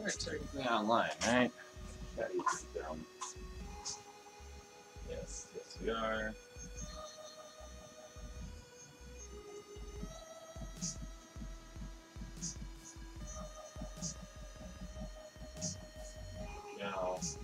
We're technically online, right? That is dumb. Yes, yes we are. Now, yes.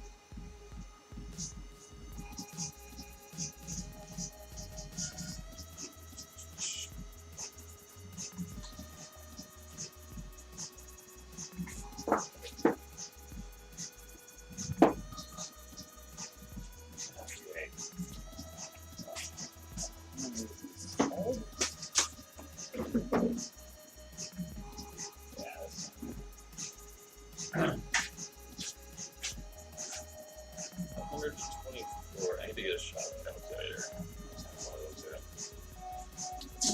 124. I need to get a shot calculator.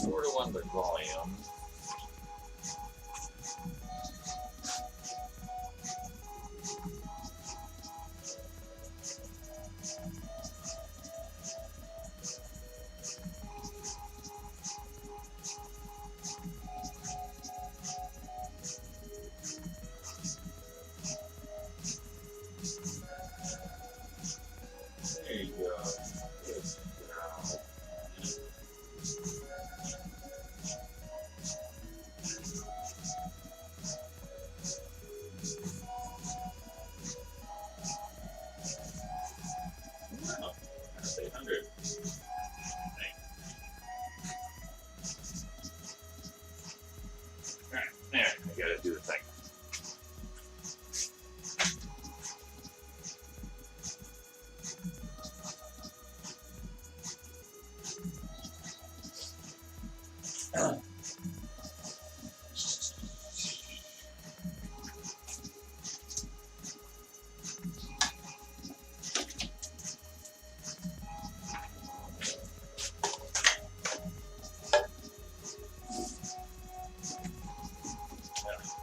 4 to 1 by volume. There you go. Yes. Wow, that's 800. Alright, there, I gotta do the thing.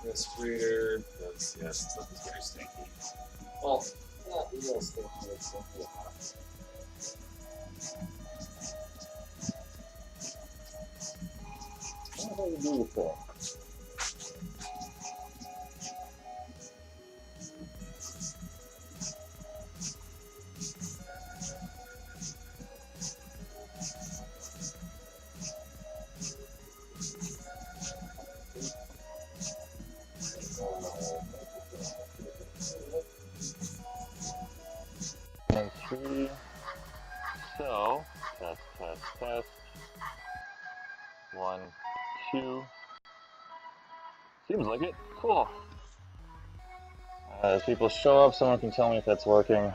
Respirator, because yes, stuff is very stinky. Well, not real stinky, it's simply hot. What do you do with that? Three. So, test. 1, 2. Seems like it. Cool. As people show up, someone can tell me if that's working.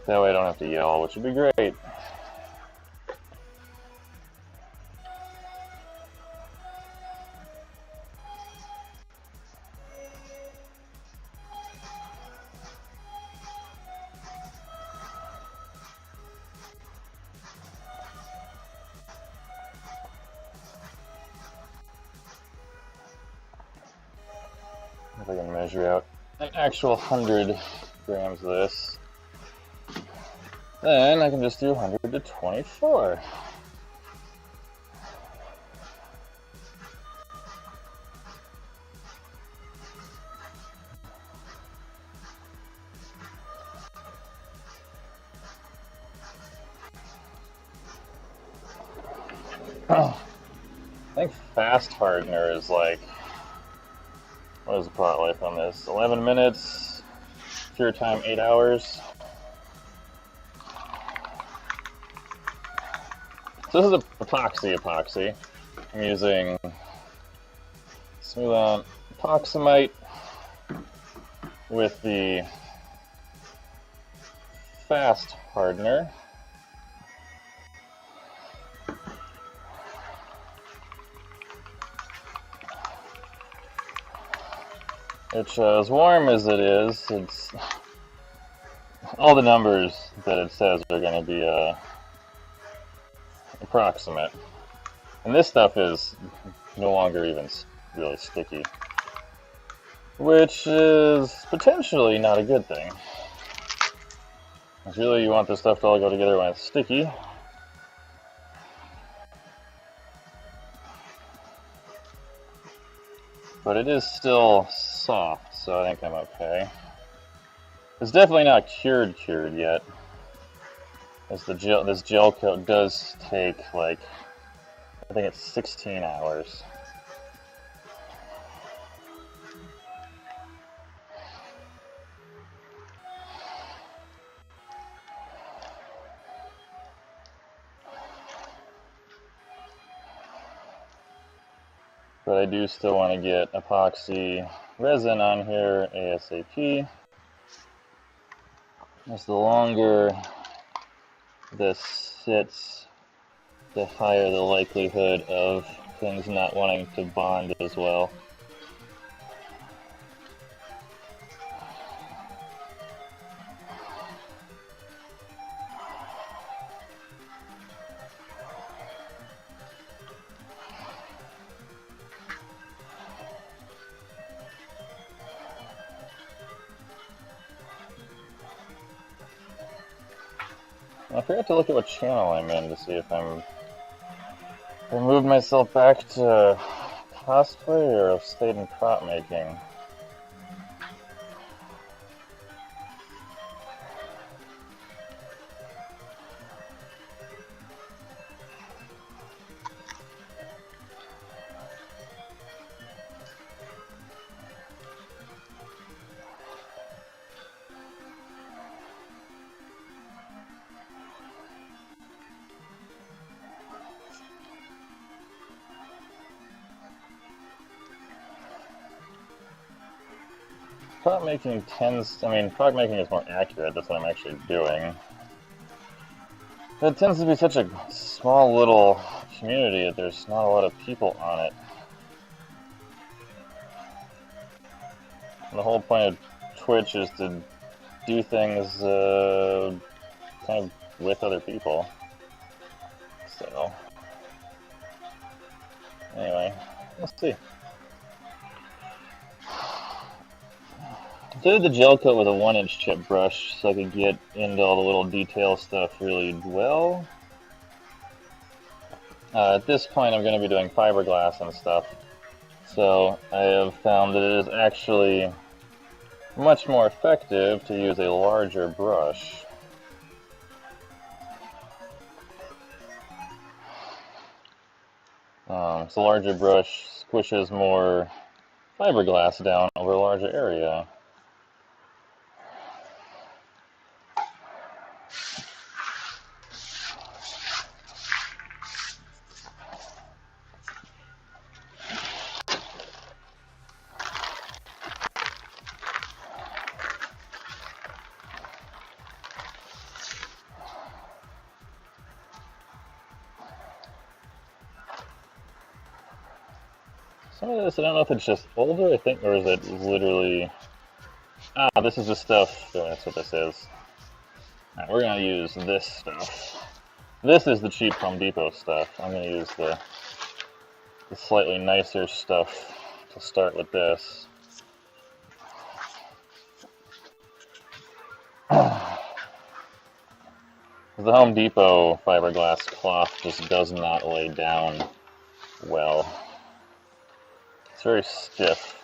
That way I don't have to yell, which would be great. If I can measure out an actual 100 grams of this, then I can just do 100 to 24. I think fast hardener is like, what is the product life on this? 11 minutes, cure time 8 hours. So this is a epoxy. I'm using smooth on epoxamite with the fast hardener. Which, as warm as it is, it's all the numbers that it says are going to be approximate. And this stuff is no longer even really sticky, which is potentially not a good thing. Because really you want this stuff to all go together when it's sticky. but it is still soft, so I think I'm okay. It's definitely not cured yet, as this gel coat does take, like, I think it's 16 hours. But I do still want to get epoxy resin on here ASAP. As the longer this sits, the higher the likelihood of things not wanting to bond as well. I forgot to look at what channel I'm in to see if I moved myself back to cosplay or stayed in prop making. Prop making prop making is more accurate, that's what I'm actually doing. But it tends to be such a small little community that there's not a lot of people on it. And the whole point of Twitch is to do things kind of with other people. So, anyway, we'll see. I did the gel coat with a 1-inch chip brush so I could get into all the little detail stuff really well. At this point I'm going to be doing fiberglass and stuff, so I have found that it is actually much more effective to use a larger brush. So a larger brush squishes more fiberglass down over a larger area. Some of this, I don't know if it's just older, or is it literally... this is the stuff, that's what this is. Alright, we're going to use this stuff. This is the cheap Home Depot stuff. I'm going to use the slightly nicer stuff to start with this. The Home Depot fiberglass cloth just does not lay down well. It's very stiff.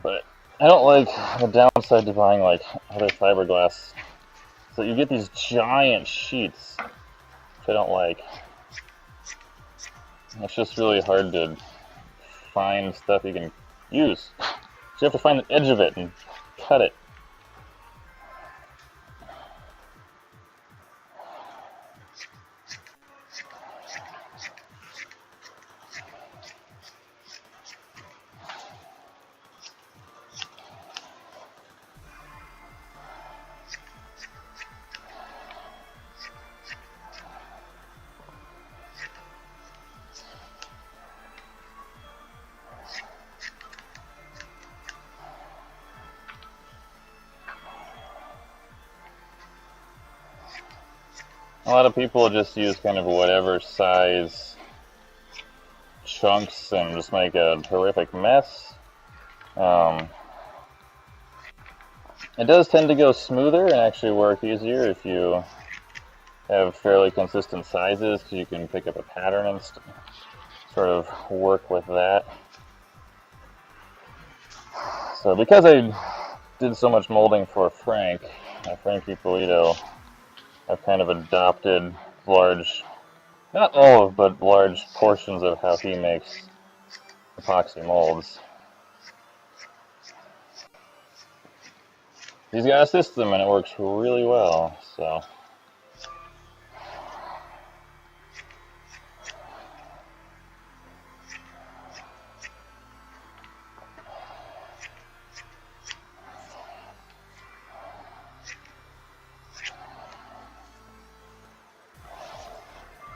But I don't like the downside to buying like other fiberglass. So you get these giant sheets, which I don't like. It's just really hard to find stuff you can use. So you have to find the edge of it and cut it. A lot of people just use kind of whatever size chunks and just make a horrific mess. It does tend to go smoother and actually work easier if you have fairly consistent sizes because you can pick up a pattern and sort of work with that. So because I did so much molding for Frankie Polito, I've kind of adopted large, not all of, but large portions of how he makes epoxy molds. He's got a system and it works really well, so.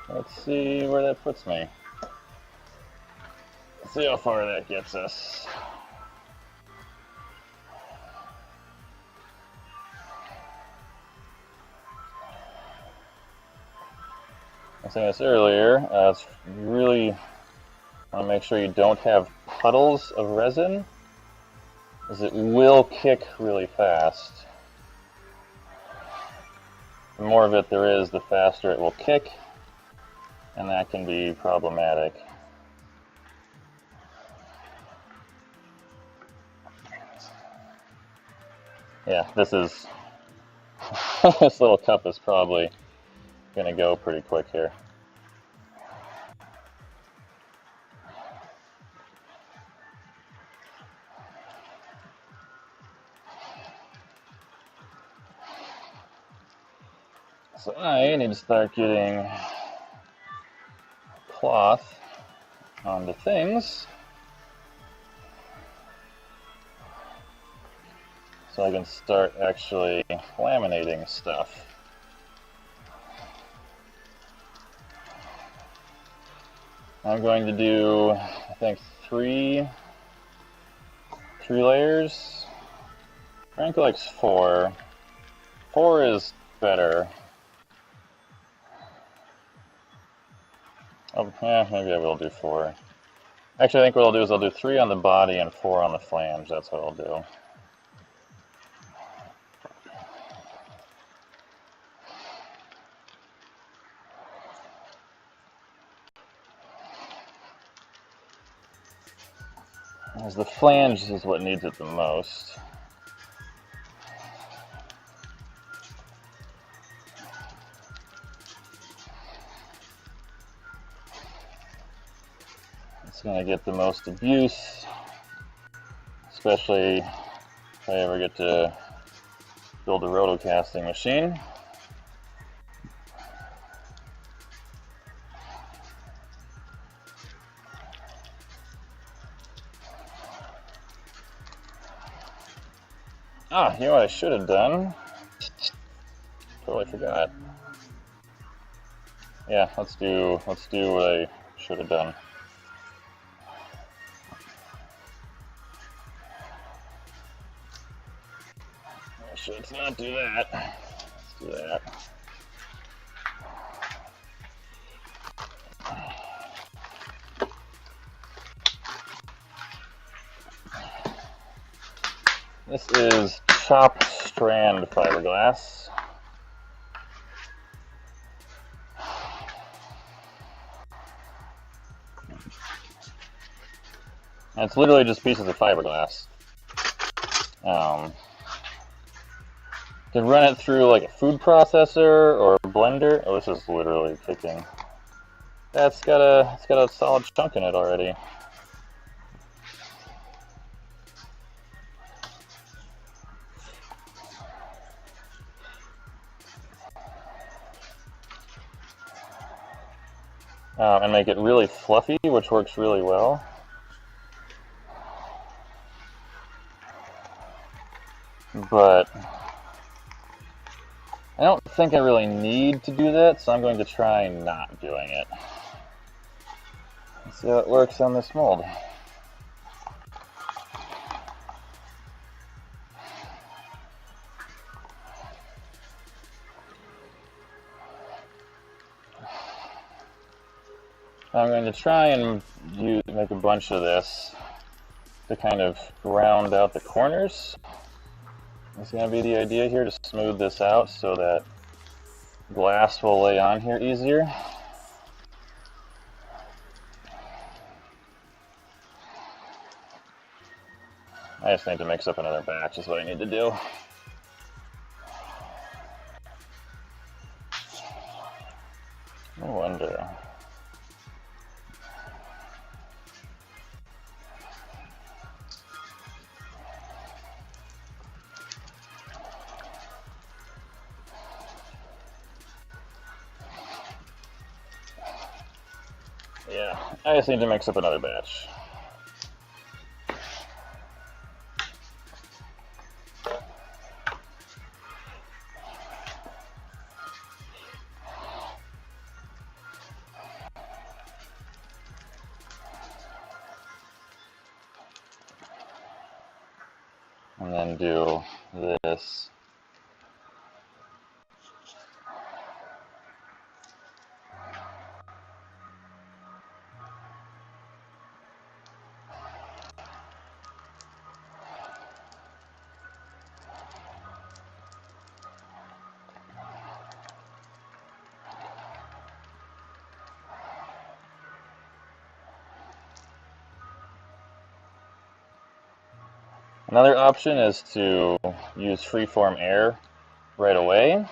Let's see where that puts me. Let's see how far that gets us. I was saying this earlier, it's really want to make sure you don't have puddles of resin, as it will kick really fast. The more of it there is, the faster it will kick, and that can be problematic. Yeah, this is this little cup is probably gonna go pretty quick here. So I need to start getting cloth onto things so I can start actually laminating stuff. I'm going to do, I think, three layers. Frank likes 4. 4 is better. Oh, yeah, maybe I will do 4. Actually, I think what I'll do is I'll do 3 on the body and 4 on the flange. That's what I'll do. As the flange is what needs it the most. It's going to get the most abuse, especially if I ever get to build a rotocasting machine. Ah, you know what I should have done? Totally forgot. Yeah, let's do what I should have done. Actually, let's not do that. Let's do that. This is chop strand fiberglass. And it's literally just pieces of fiberglass. You can run it through like a food processor or a blender. Oh, this is literally kicking. It's got a solid chunk in it already. And make it really fluffy, which works really well. But I don't think I really need to do that, so I'm going to try not doing it. Let's see how it works on this mold. I'm going to try and make a bunch of this to kind of round out the corners. That's going to be the idea here, to smooth this out so that glass will lay on here easier. I just need to mix up another batch is what I need to do. I wonder. Yeah, I just need to mix up another batch. And then do this. Another option is to use freeform air right away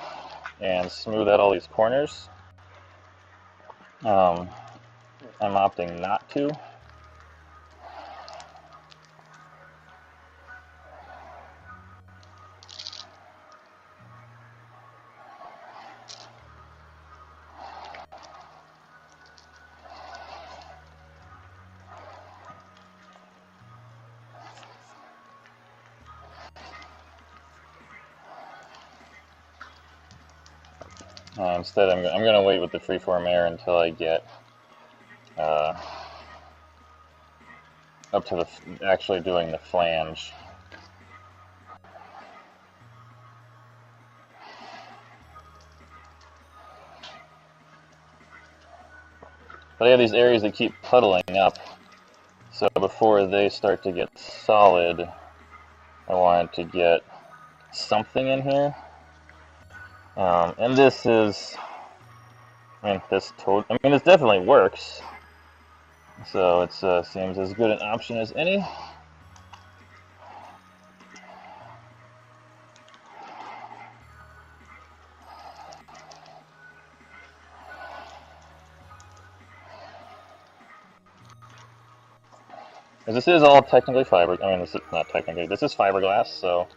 and smooth out all these corners. I'm opting not to. Instead, I'm going to wait with the freeform air until I get up to actually doing the flange. But I have these areas that keep puddling up, so before they start to get solid, I wanted to get something in here. And this is, this definitely works. So it seems as good an option as any. This is all technically this is not technically, this is fiberglass, so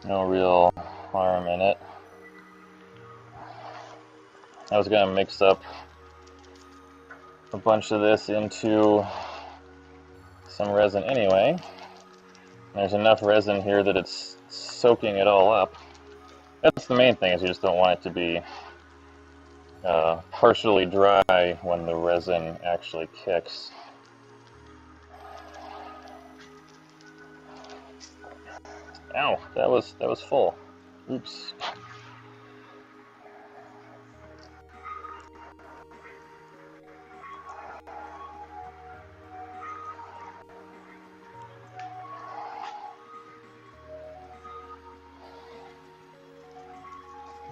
no real harm in it. I was going to mix up a bunch of this into some resin anyway. There's enough resin here that it's soaking it all up. That's the main thing, is you just don't want it to be partially dry when the resin actually kicks. Ow, that was full. Oops.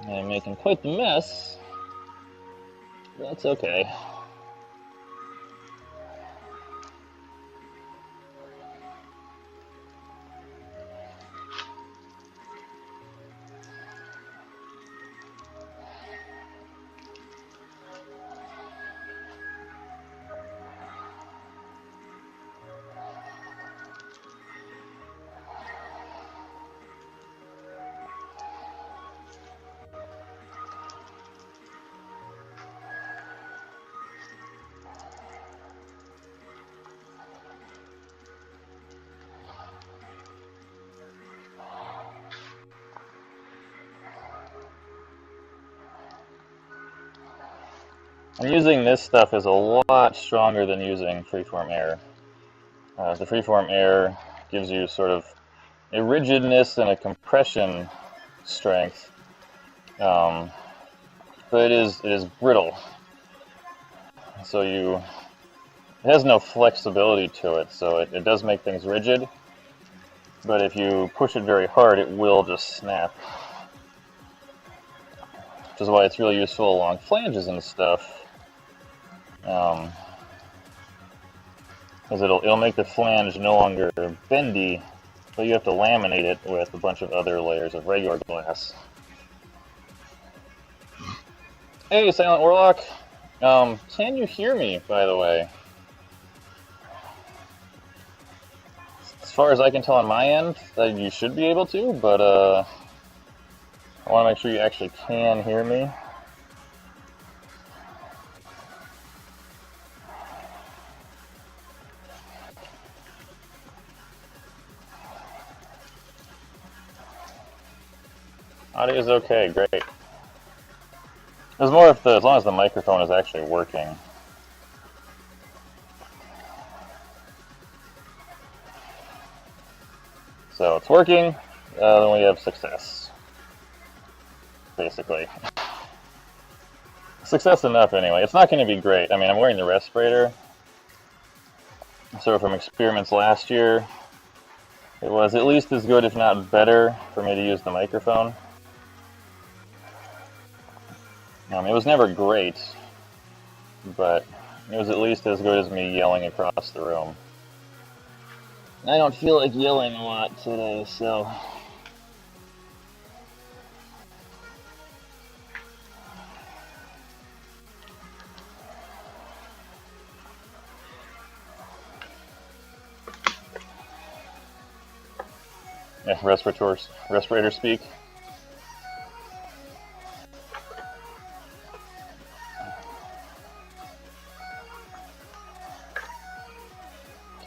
I'm making quite the mess. That's okay. And using this stuff is a lot stronger than using freeform air. The freeform air gives you sort of a rigidness and a compression strength, but it is brittle. So it has no flexibility to it, so it does make things rigid, but if you push it very hard, it will just snap. which is why it's really useful along flanges and stuff. Because it'll make the flange no longer bendy, but you have to laminate it with a bunch of other layers of regular glass. Hey, Silent Warlock! Can you hear me, by the way? As far as I can tell on my end, you should be able to, but I want to make sure you actually can hear me. Audio is okay, great. It's more if as long as the microphone is actually working. So it's working, then we have success. Basically. Success enough anyway. It's not going to be great. I mean, I'm wearing the respirator. So from experiments last year, it was at least as good, if not better, for me to use the microphone. It was never great, but it was at least as good as me yelling across the room. I don't feel like yelling a lot today, so... Yeah, respirator speak.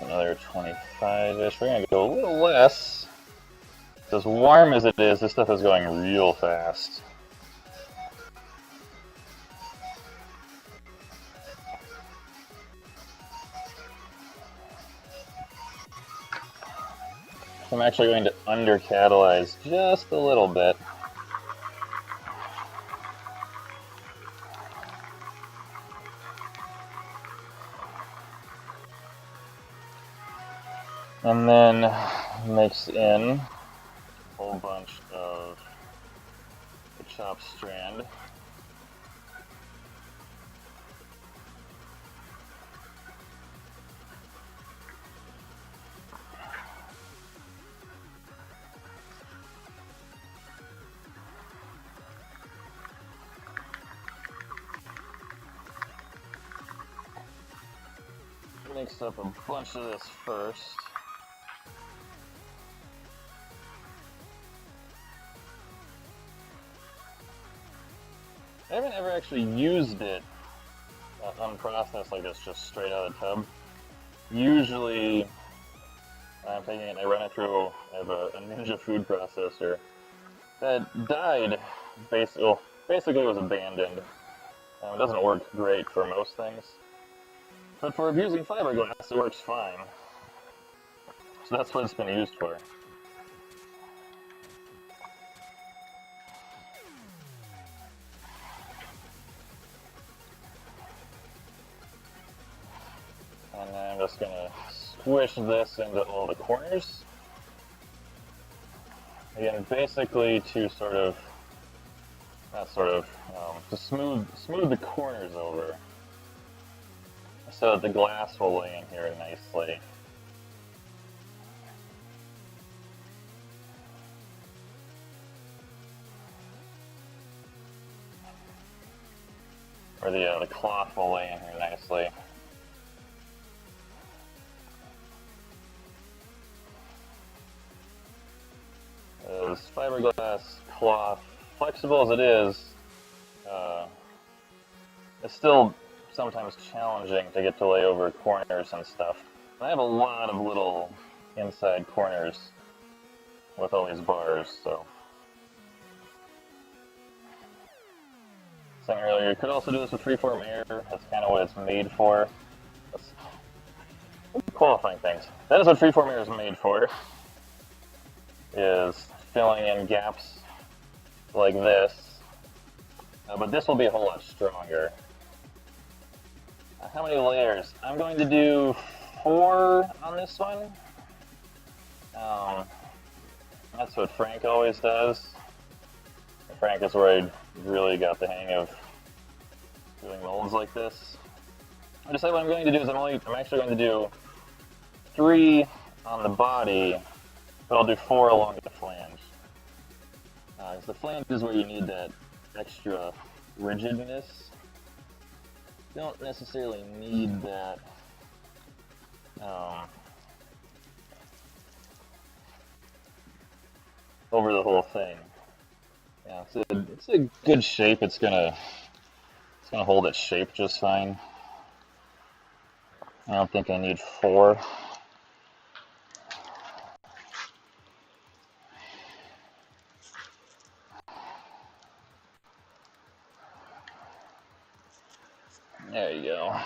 Another 25-ish. We're gonna go a little less. As warm as it is, this stuff is going real fast. I'm actually going to under-catalyze just a little bit. And then mix in a whole bunch of the chopped strand. Mix up a bunch of this first. I haven't ever actually used it unprocessed like this, just straight out of the tub. Usually, I'm taking it and I run it through. I have a Ninja food processor that died. Basically was abandoned. It doesn't work great for most things, but for abusing fiberglass, it works fine. So that's what it's been used for. And then I'm just gonna squish this into all the corners. Again, basically to to smooth the corners over, so that the glass will lay in here nicely. Or the cloth will lay in here nicely. This fiberglass cloth, flexible as it is, it's still sometimes challenging to get to lay over corners and stuff. I have a lot of little inside corners with all these bars, so. Saying earlier, you could also do this with freeform air. That's kind of what it's made for. That's qualifying things. That is what freeform air is made for. Is filling in gaps like this. But this will be a whole lot stronger. How many layers? I'm going to do 4 on this one. That's what Frank always does. Frank is where I really got the hang of doing molds like this. I decided what I'm going to do is I'm actually going to do 3 on the body, but I'll do 4 along the flange. Because the flange is where you need that extra rigidness. You don't necessarily need that over the whole thing. Yeah, it's a good shape. It's gonna hold its shape just fine. I don't think I need 4. There you go.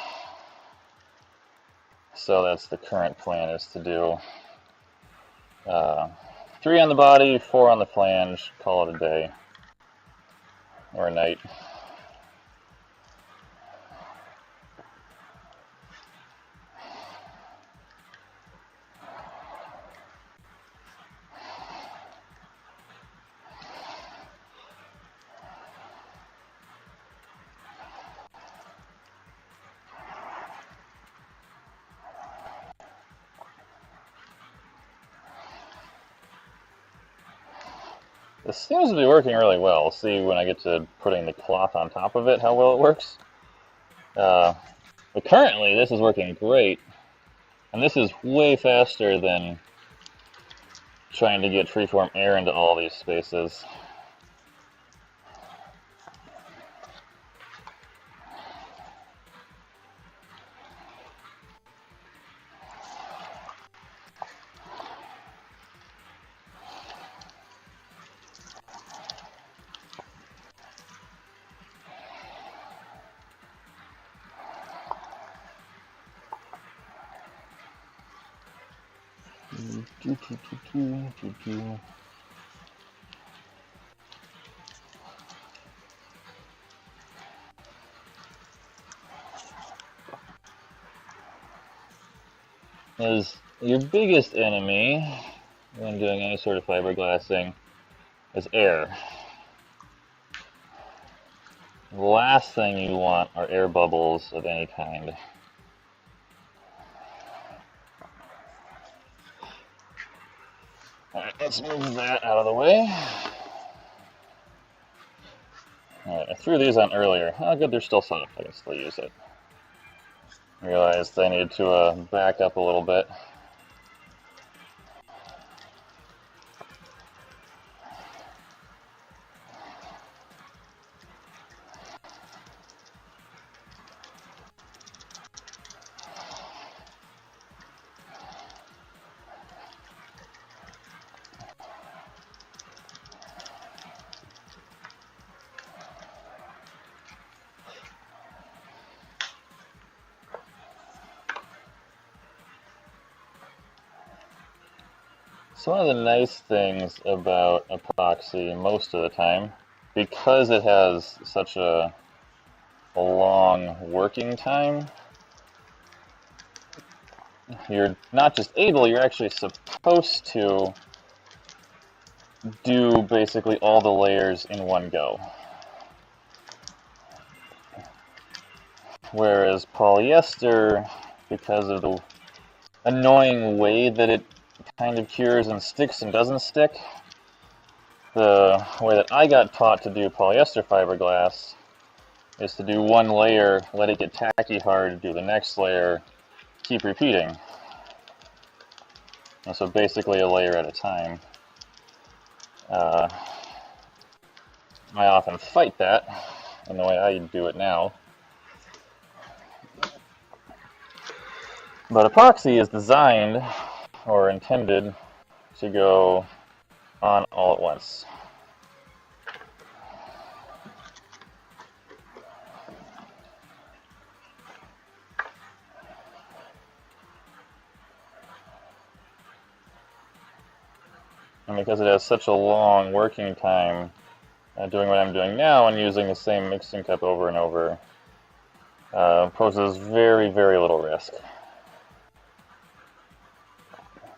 So that's the current plan, is to do 3 on the body, 4 on the flange, call it a day. Or a night. This seems to be working really well. We'll see when I get to putting the cloth on top of it how well it works. But currently, this is working great. And this is way faster than trying to get freeform air into all these spaces. Is your biggest enemy when doing any sort of fiberglassing is air. The last thing you want are air bubbles of any kind. Alright, let's move that out of the way. Alright, I threw these on earlier. Oh good, they're still soft. I can still use it. Realized I need to back up a little bit. So one of the nice things about epoxy most of the time, because it has such a long working time, you're not just able, you're actually supposed to do basically all the layers in one go. Whereas polyester, because of the annoying way that it kind of cures and sticks and doesn't stick, the way that I got taught to do polyester fiberglass is to do one layer, let it get tacky hard, do the next layer, keep repeating. And so basically a layer at a time. I often fight that in the way I do it now. But epoxy is designed or intended to go on all at once. And because it has such a long working time, doing what I'm doing now and using the same mixing cup over and over poses very, very little risk.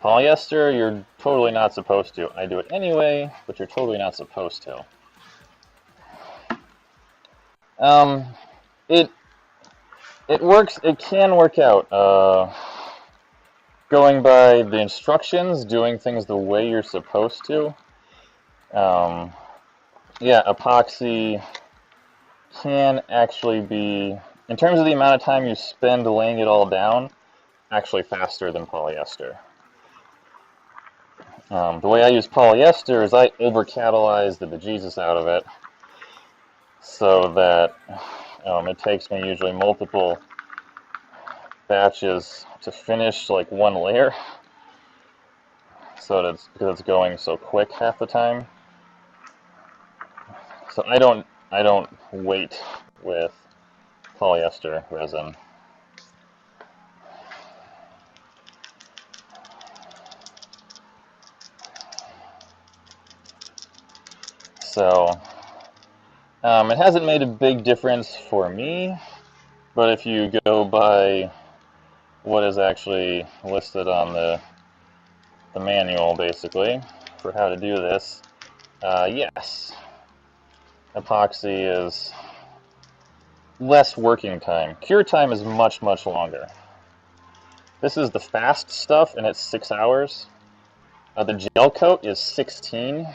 Polyester, you're totally not supposed to. I do it anyway, but you're totally not supposed to. Um, it it works. It can work out. Going by the instructions, doing things the way you're supposed to. Um, yeah, epoxy can actually be, in terms of the amount of time you spend laying it all down, actually faster than polyester. The way I use polyester is I over-catalyze the bejesus out of it, so that it takes me usually multiple batches to finish like one layer, so that's because it's going so quick half the time. So I don't wait with polyester resin. So it hasn't made a big difference for me, but if you go by what is actually listed on the manual, basically, for how to do this, yes, epoxy is less working time. Cure time is much, much longer. This is the fast stuff, and it's 6 hours. The gel coat is 16.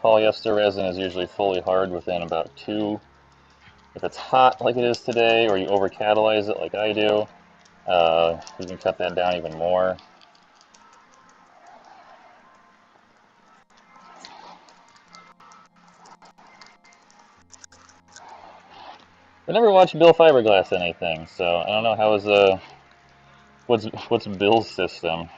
Polyester resin is usually fully hard within about 2. If it's hot like it is today, or you over-catalyze it like I do, you can cut that down even more. I never watched Bill Fiberglass anything, so I don't know how is what's Bill's system.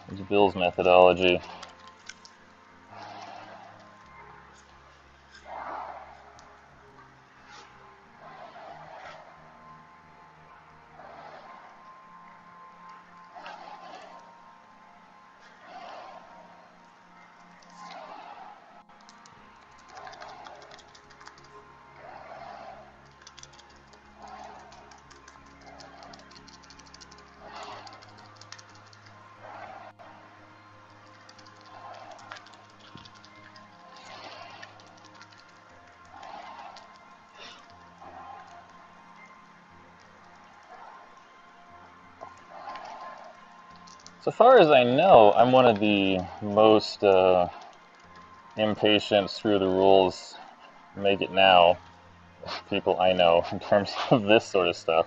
What's Bill's methodology? So far as I know, I'm one of the most impatient, screw the rules, make it now people I know in terms of this sort of stuff.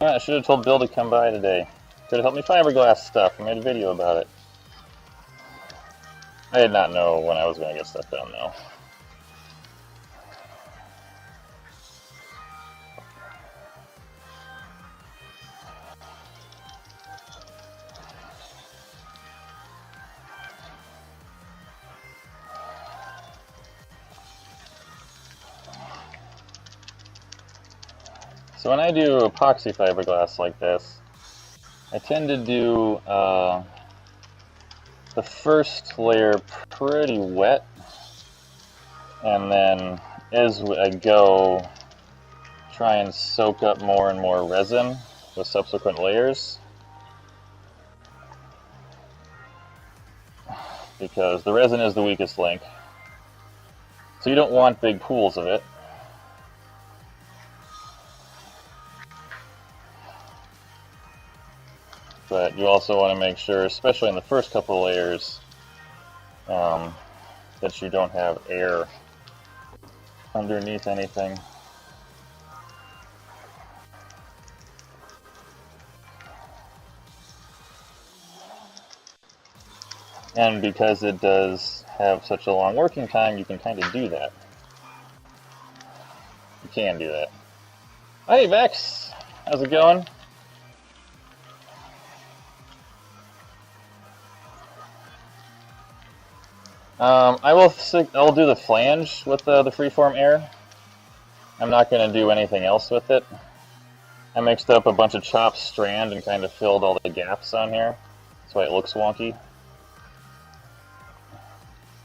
Alright, I should have told Bill to come by today. Could have helped me fiberglass stuff. I made a video about it. I did not know when I was going to get stuff done, though. So when I do epoxy fiberglass like this, I tend to do the first layer pretty wet, and then as I go, try and soak up more and more resin with subsequent layers, because the resin is the weakest link. So you don't want big pools of it. But you also want to make sure, especially in the first couple of layers, that you don't have air underneath anything. And because it does have such a long working time, you can kind of do that. You can do that. Hey, Vex! How's it going? I'll do the flange with the freeform air. I'm not going to do anything else with it. I mixed up a bunch of chopped strand and kind of filled all the gaps on here. That's why it looks wonky.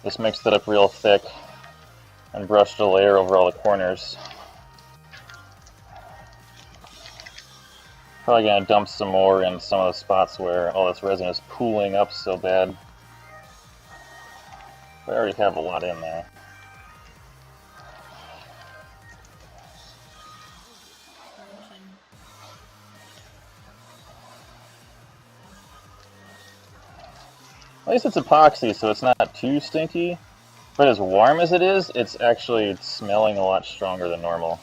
Just mixed it up real thick and brushed a layer over all the corners. Probably going to dump some more in some of the spots where all this resin is pooling up so bad. I already have a lot in there. At least it's epoxy, so it's not too stinky. But as warm as it is, it's actually smelling a lot stronger than normal.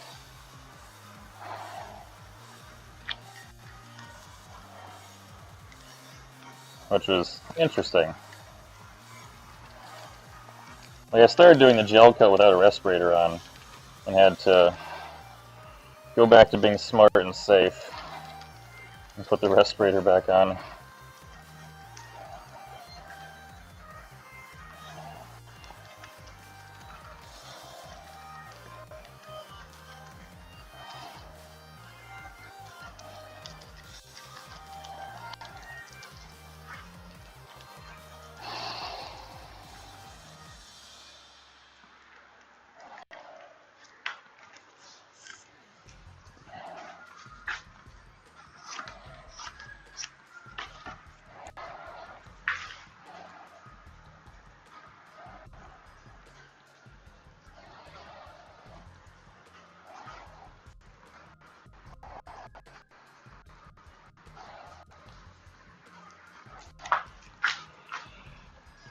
Which was interesting. Like, I started doing the gel coat without a respirator on, and had to go back to being smart and safe and put the respirator back on.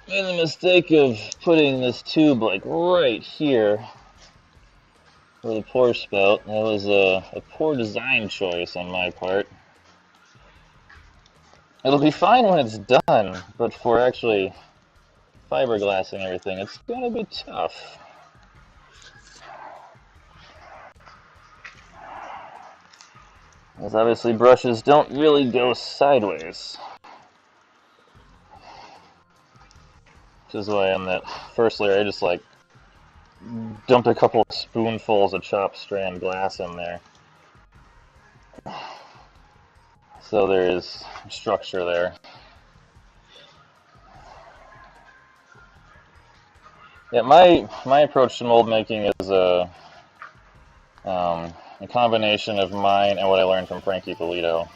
Made the mistake of putting this tube like right here for the pour spout. That was a poor design choice on my part. It'll be fine when it's done, but for actually fiberglassing everything, it's gonna be tough. Because obviously brushes don't really go sideways. Which is why on that first layer I just like dumped a couple of spoonfuls of chopped strand glass in there. So there is structure there. Yeah, my approach to mold making is a combination of mine and what I learned from Frankie Polito.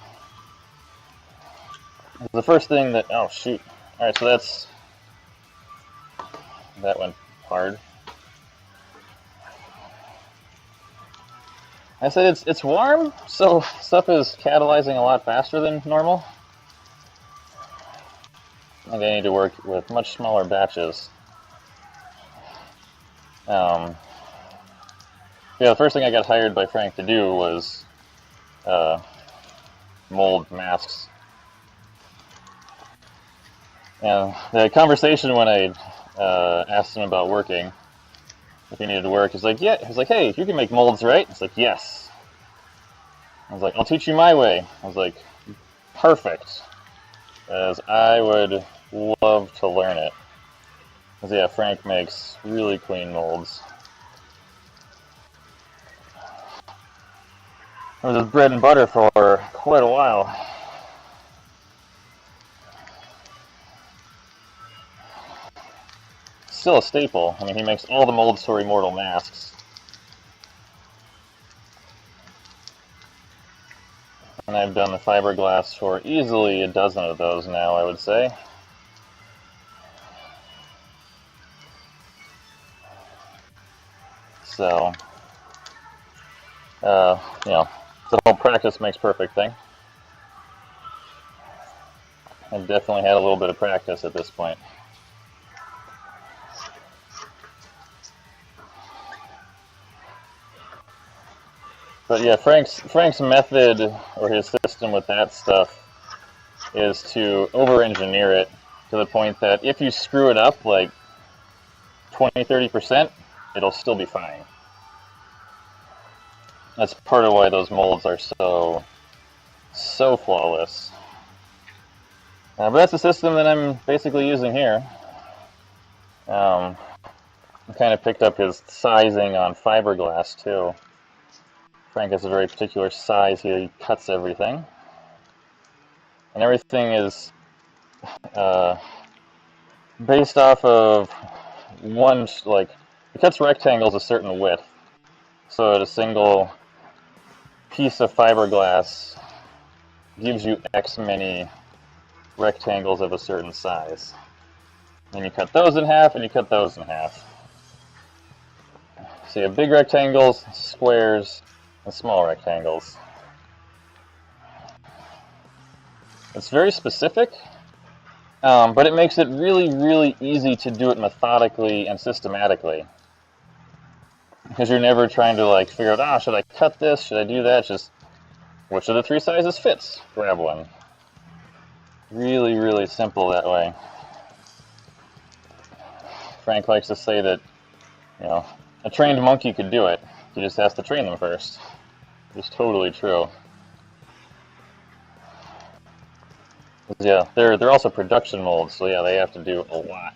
The first thing that, oh shoot, alright, so that went hard. I said it's warm, so stuff is catalyzing a lot faster than normal. I think I need to work with much smaller batches. Yeah, the first thing I got hired by Frank to do was mold masks. And the conversation when I asked him about working, if he needed to work, he's like, yeah. He's like, hey, you can make molds, right? It's like, yes. I was like, I'll teach you my way. I was like, perfect, as I would love to learn it. Because yeah, Frank makes really clean molds. It was his bread and butter for quite a while. Still a staple. I mean, he makes all the molds for Immortal masks. And I've done the fiberglass for easily a dozen of those now, I would say. So, you know, the whole practice makes perfect thing. I've definitely had a little bit of practice at this point. But yeah, Frank's method or his system with that stuff is to over-engineer it to the point that if you screw it up like 20-30%, it'll still be fine. That's part of why those molds are so flawless. But that's the system that I'm basically using here. I kind of picked up his sizing on fiberglass too. Frank has a very particular size he cuts everything. And everything is based off of one, like, it cuts rectangles a certain width. So a single piece of fiberglass gives you X many rectangles of a certain size. And you cut those in half, and you cut those in half. So you have big rectangles, squares, and small rectangles. It's very specific, but it makes it really, really easy to do it methodically and systematically. Because you're never trying to like figure out, should I cut this, should I do that? Just, which of the three sizes fits? Grab one. Really, really simple that way. Frank likes to say that, you know, a trained monkey could do it. He just has to train them first. It's totally true. Yeah, they're also production molds, so yeah, they have to do a lot.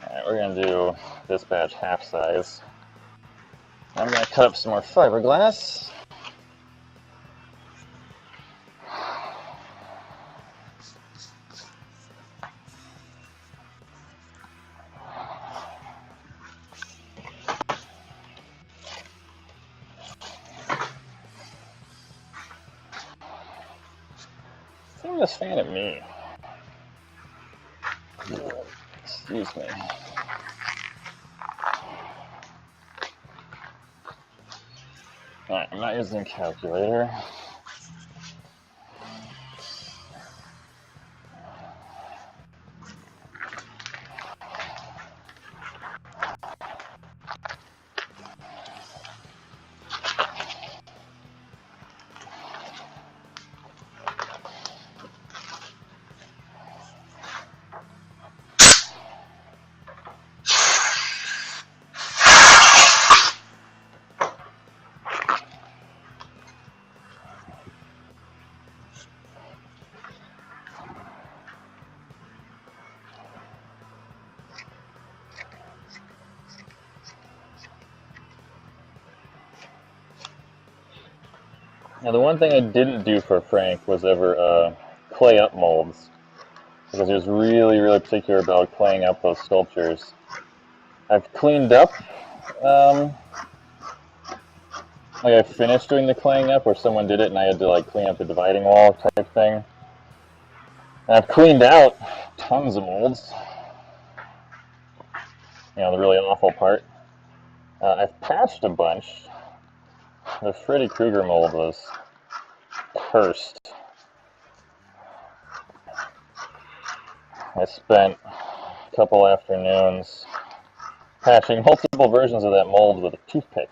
Alright, we're gonna do this batch half size. I'm gonna cut up some more fiberglass. Someone just fan at me. Excuse me. Alright, I'm not using a calculator. Now, the one thing I didn't do for Frank was ever clay up molds, because he was really, really particular about claying up those sculptures. I've cleaned up, like I finished doing the claying up where someone did it and I had to like clean up the dividing wall type thing. And I've cleaned out tons of molds, you know, the really awful part. I've patched a bunch. The Freddy Krueger mold was cursed. I spent a couple afternoons patching multiple versions of that mold with a toothpick.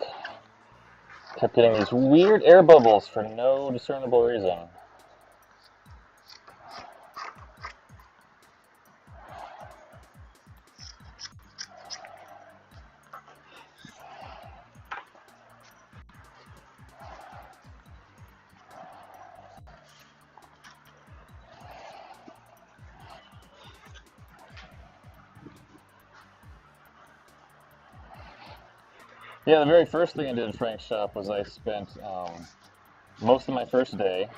Kept getting these weird air bubbles for no discernible reason. Yeah, the very first thing I did in Frank's shop was I spent most of my first day,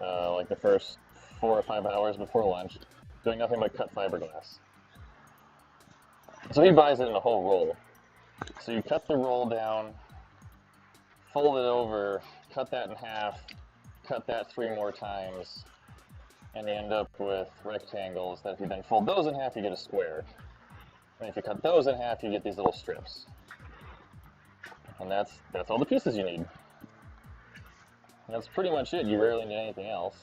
like the first 4 or 5 hours before lunch, doing nothing but cut fiberglass. So he buys it in a whole roll. So you cut the roll down, fold it over, cut that in half, cut that 3 more times, and you end up with rectangles that if you then fold those in half, you get a square. And if you cut those in half, you get these little strips. And that's all the pieces you need. And that's pretty much it. You rarely need anything else.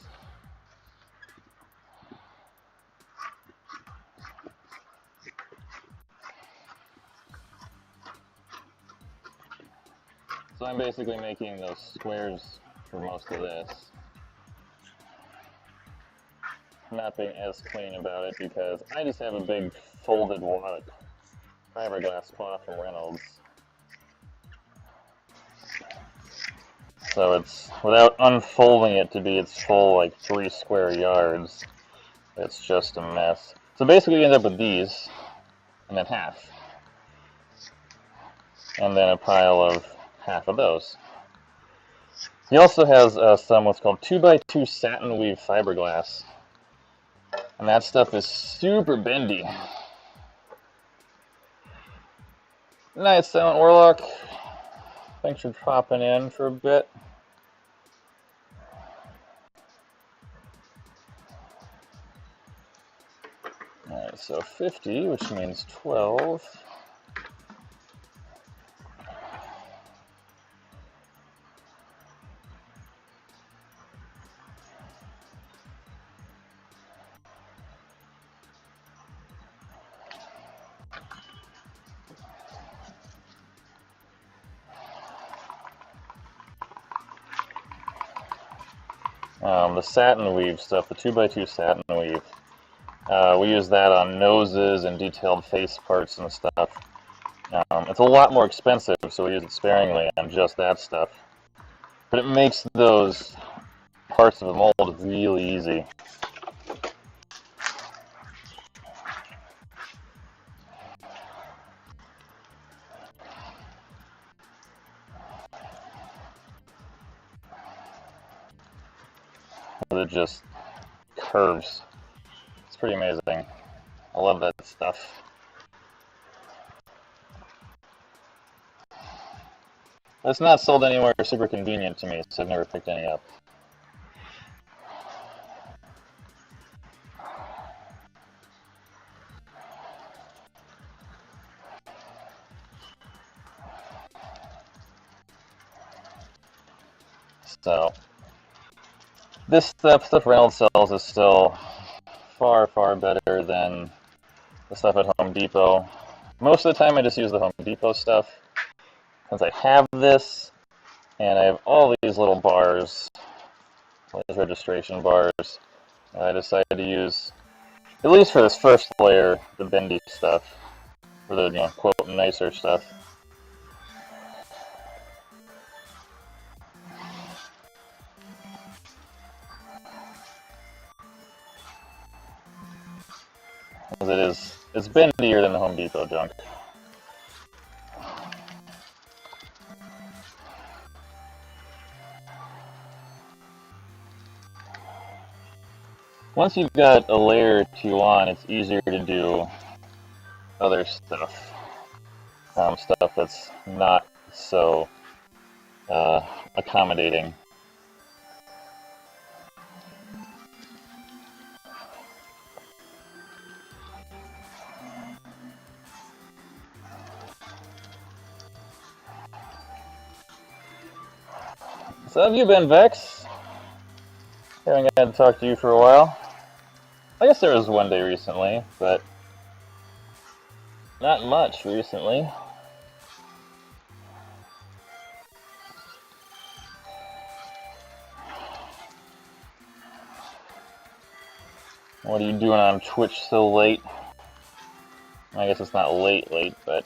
I'm basically making those squares for most of this. Not being as clean about it because I just have a big folded wad of fiberglass cloth from Reynolds. So it's, without unfolding it to be its full like 3 square yards, it's just a mess. So basically you end up with these, and then half. And then a pile of half of those. He also has some what's called 2x2 satin weave fiberglass. And that stuff is super bendy. Night Silent Warlock. Thanks for dropping in for a bit. Alright, so 50, which means 12. The satin weave stuff, the 2x2 satin weave, we use that on noses and detailed face parts and stuff. It's a lot more expensive, so we use it sparingly on just that stuff. But it makes those parts of the mold really easy. It just curves. It's pretty amazing. I love that stuff. It's not sold anywhere super convenient to me, so I've never picked any up. So, this stuff Reynolds sells is still far, far better than the stuff at Home Depot. Most of the time I just use the Home Depot stuff. Since I have this, and I have all these little bars, all these registration bars, I decided to use, at least for this first layer, the bendy stuff, for the, quote, nicer stuff. Because it's bendier than the Home Depot junk. Once you've got a layer or two on, it's easier to do other stuff. Stuff that's not so accommodating. So have you been, Vex? Haven't got to talk to you for a while. I guess there was one day recently, but not much recently. What are you doing on Twitch so late? I guess it's not late, but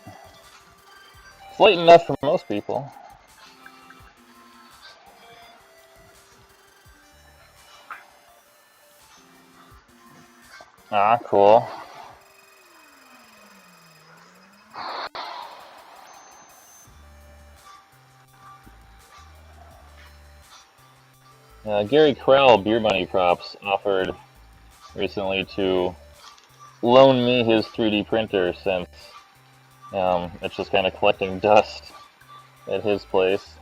it's late enough for most people. Ah, cool. Gary Krell, Beer Money Props, offered recently to loan me his 3D printer since it's just kind of collecting dust at his place.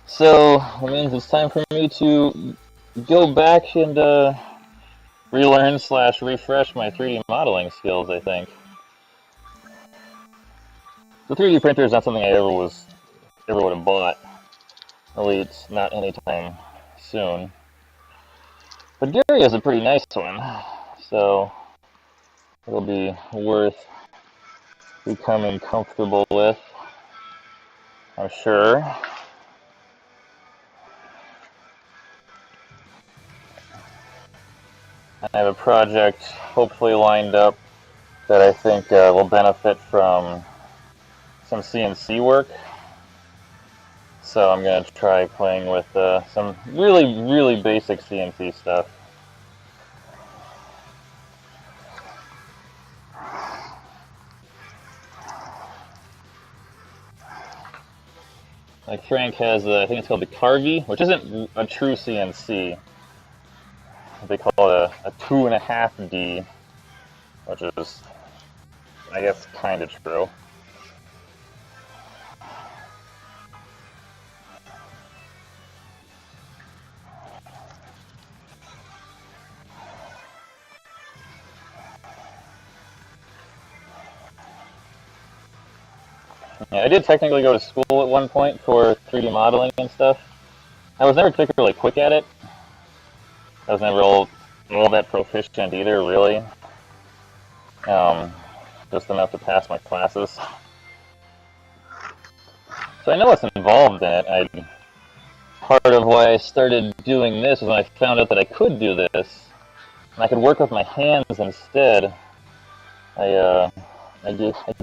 So, it means it's time for me to go back and relearn/refresh my 3D modeling skills, I think. The 3D printer is not something I ever would have bought. At least not anytime soon. But Gary has a pretty nice one, so it'll be worth becoming comfortable with. I'm sure. I have a project hopefully lined up that I think will benefit from some CNC work. So I'm going to try playing with some really, really basic CNC stuff. Like Frank has, I think it's called the Carvey, which isn't a true CNC. They call it a 2.5D, which is, I guess, kind of true. Yeah, I did technically go to school at one point for 3D modeling and stuff. I was never particularly quick at it. I was never all that proficient either, really. Just enough to pass my classes. So I know what's involved in it. Part of why I started doing this was when I found out that I could do this, and I could work with my hands instead. I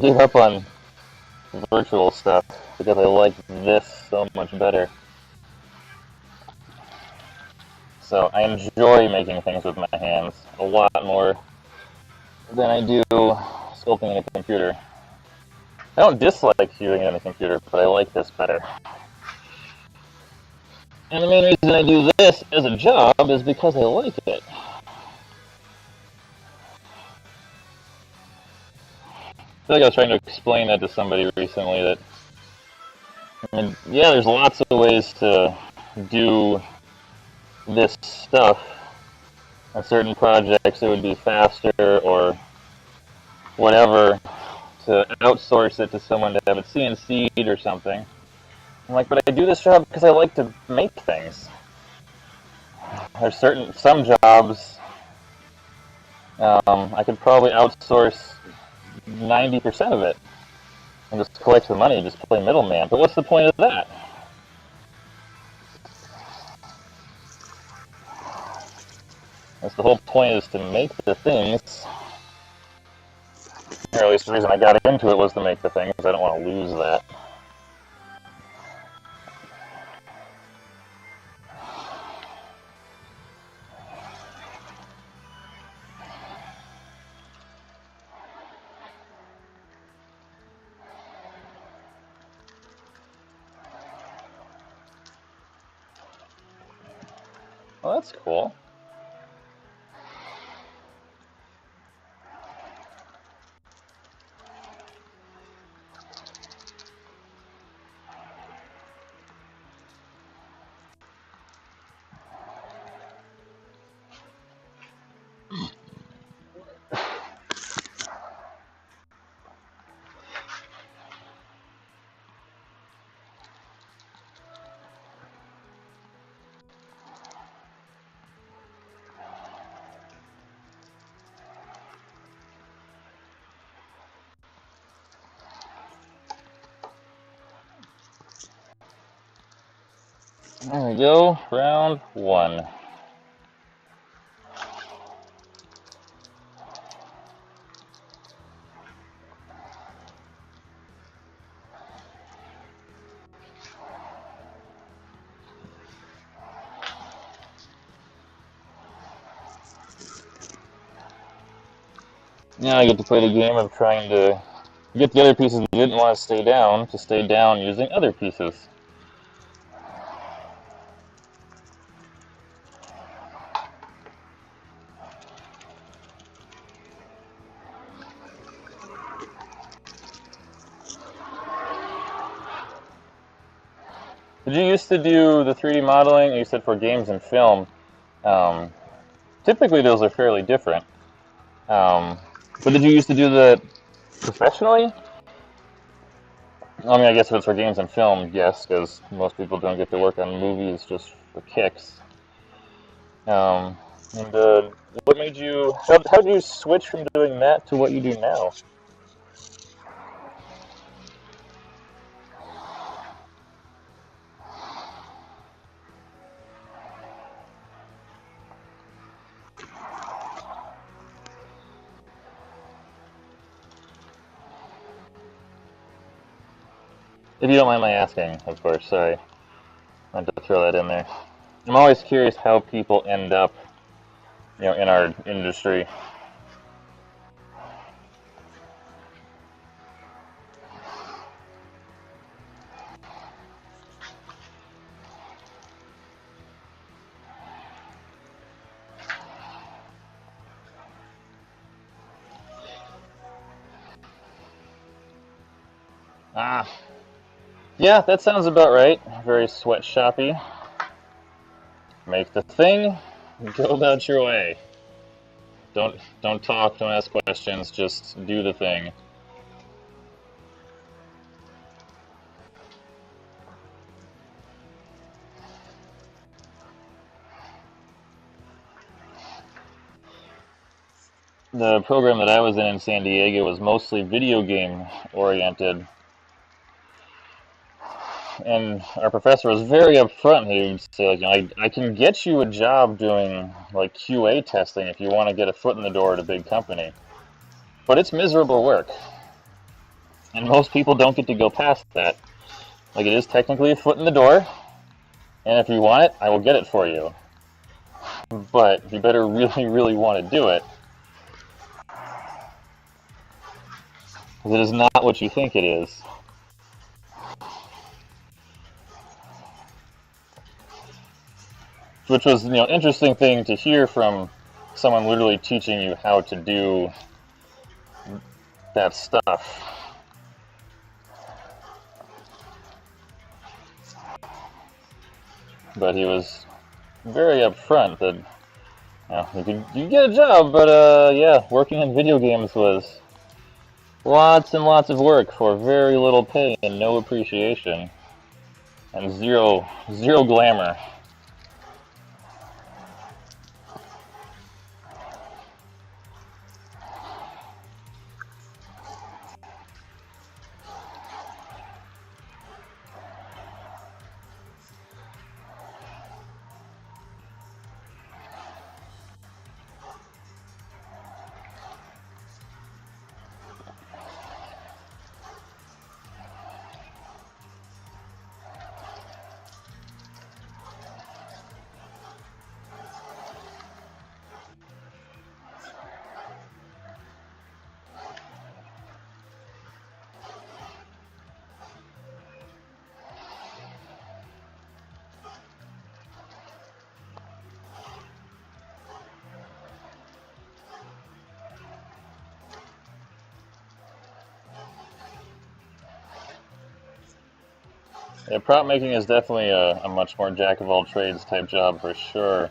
gave up on virtual stuff because I like this so much better. So I enjoy making things with my hands a lot more than I do sculpting in a computer. I don't dislike doing it in a computer, but I like this better. And the main reason I do this as a job is because I like it. I feel like I was trying to explain that to somebody recently that, I mean, yeah, there's lots of ways to do this stuff. On certain projects, it would be faster or whatever to outsource it to someone to have it CNC'd or something. I'm like, but I do this job because I like to make things. There's some jobs I could probably outsource 90% of it and just collect the money and just play middleman. But what's the point of that? That's the whole point, is to make the things. Or at least the reason I got into it was to make the things. I don't want to lose that. Well, that's cool. There we go, round one. Now I get to play the game of trying to get the other pieces that didn't want to stay down using other pieces. Did you used to do the 3D modeling, you said for games and film? Typically those are fairly different. But did you used to do that professionally? I mean, I guess if it's for games and film, yes, because most people don't get to work on movies just for kicks. And what made you, how did you switch from doing that to what you do now? If you don't mind my asking, of course, sorry. I had to throw that in there. I'm always curious how people end up, in our industry. Ah, yeah, that sounds about right. Very sweatshoppy. Make the thing, go about your way. Don't talk, don't ask questions, just do the thing. The program that I was in San Diego was mostly video game oriented, and our professor was very upfront. He would say, like, I can get you a job doing like QA testing if you want to get a foot in the door at a big company, but it's miserable work, and most people don't get to go past that. Like, it is technically a foot in the door, and if you want it, I will get it for you. But you better really, really want to do it, because it is not what you think it is. Which was, interesting thing to hear from someone literally teaching you how to do that stuff. But he was very upfront that you get a job, but yeah, working in video games was lots and lots of work for very little pay and no appreciation, and zero glamour. Yeah, prop making is definitely a much more jack of all trades type job for sure.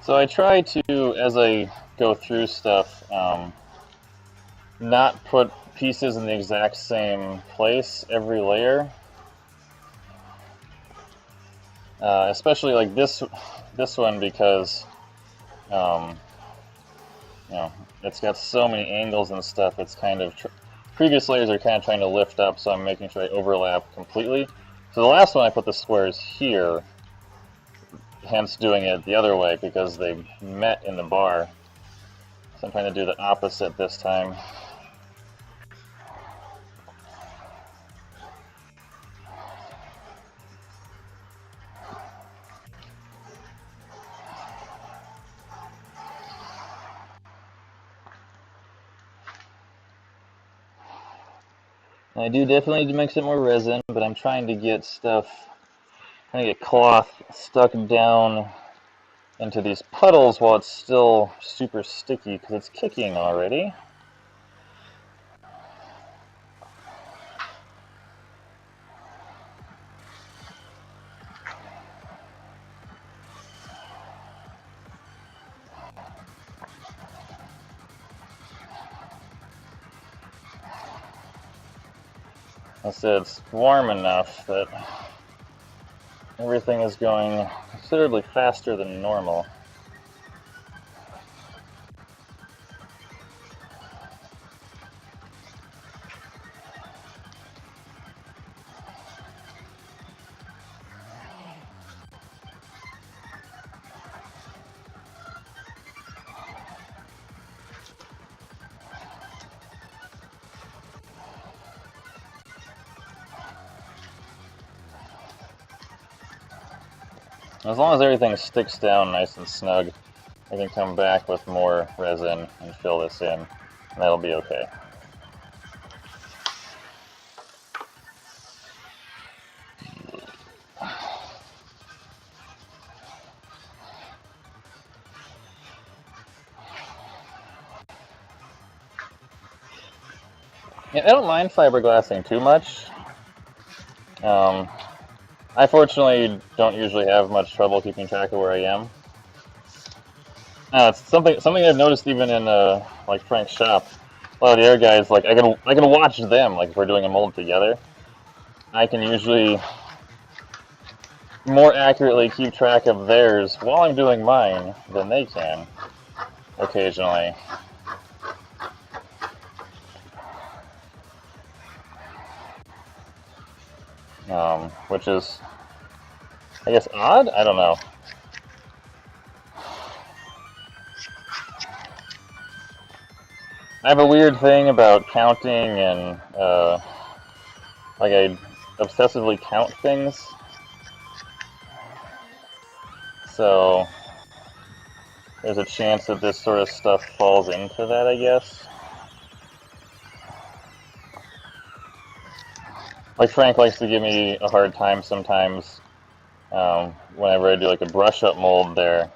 So I try to, as I go through stuff, not put pieces in the exact same place every layer. Especially like this one, because um, it's got so many angles and stuff. It's kind of previous layers are kind of trying to lift up, so I'm making sure I overlap completely. So the last one I put the squares here, hence doing it the other way because they met in the bar. So I'm trying to do the opposite this time. I do definitely need to mix it more resin, but I'm trying to get cloth stuck down into these puddles while it's still super sticky because it's kicking already. I said it's warm enough that everything is going considerably faster than normal. As long as everything sticks down nice and snug, I can come back with more resin and fill this in, and that'll be okay. Yeah, I don't mind fiberglassing too much. I fortunately don't usually have much trouble keeping track of where I am. It's something I've noticed even in like Frank's shop. A lot of the other guys, like I can watch them. Like if we're doing a mold together, I can usually more accurately keep track of theirs while I'm doing mine than they can occasionally. Which is, I guess, odd? I don't know. I have a weird thing about counting and, like I obsessively count things. So, there's a chance that this sort of stuff falls into that, I guess. Like Frank likes to give me a hard time sometimes whenever I do like a brush up mold there,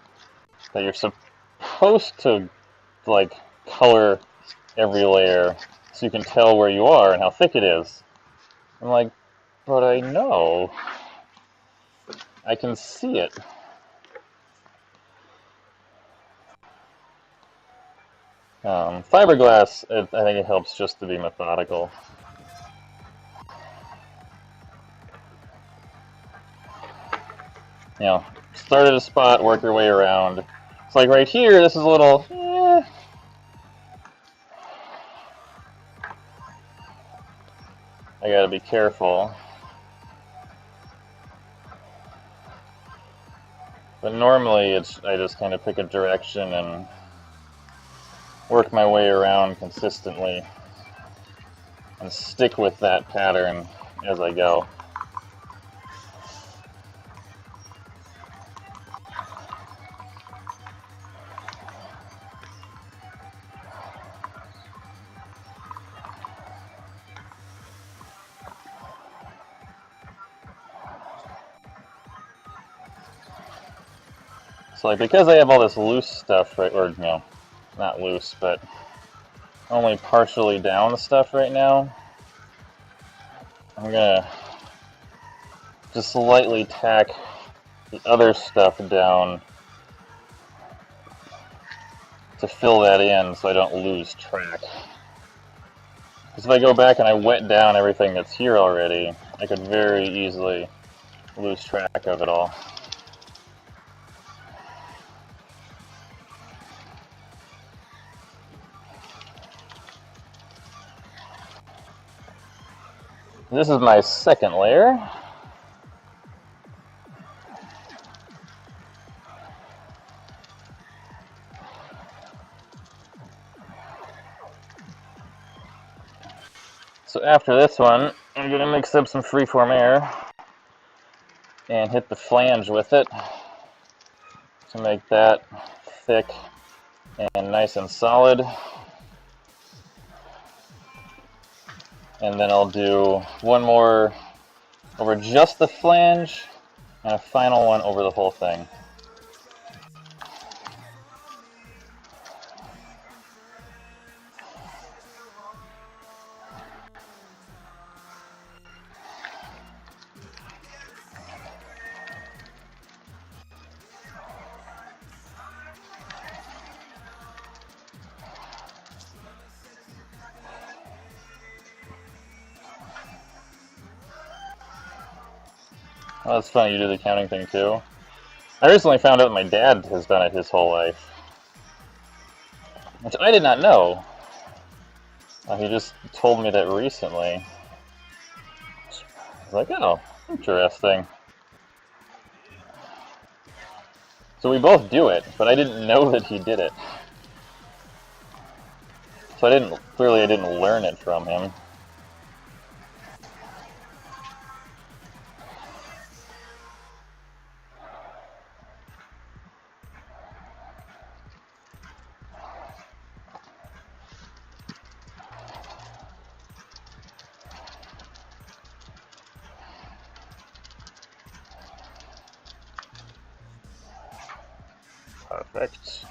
that you're supposed to like color every layer so you can tell where you are and how thick it is. I'm like, but I know. I can see it. Fiberglass, I think it helps just to be methodical. You know, start at a spot, work your way around. It's like right here, this is a little, I gotta be careful. But normally, I just kind of pick a direction and work my way around consistently and stick with that pattern as I go. So like because I have all this loose stuff, right, or not loose, but only partially down stuff right now, I'm gonna just slightly tack the other stuff down to fill that in so I don't lose track. Because if I go back and I wet down everything that's here already, I could very easily lose track of it all. This is my second layer. So after this one, I'm going to mix up some freeform air and hit the flange with it to make that thick and nice and solid. And then I'll do one more over just the flange and a final one over the whole thing. Oh, that's funny, you do the counting thing too. I recently found out my dad has done it his whole life, which I did not know. He just told me that recently. I was like, oh, interesting. So we both do it, but I didn't know that he did it. So clearly I didn't learn it from him. Perfect.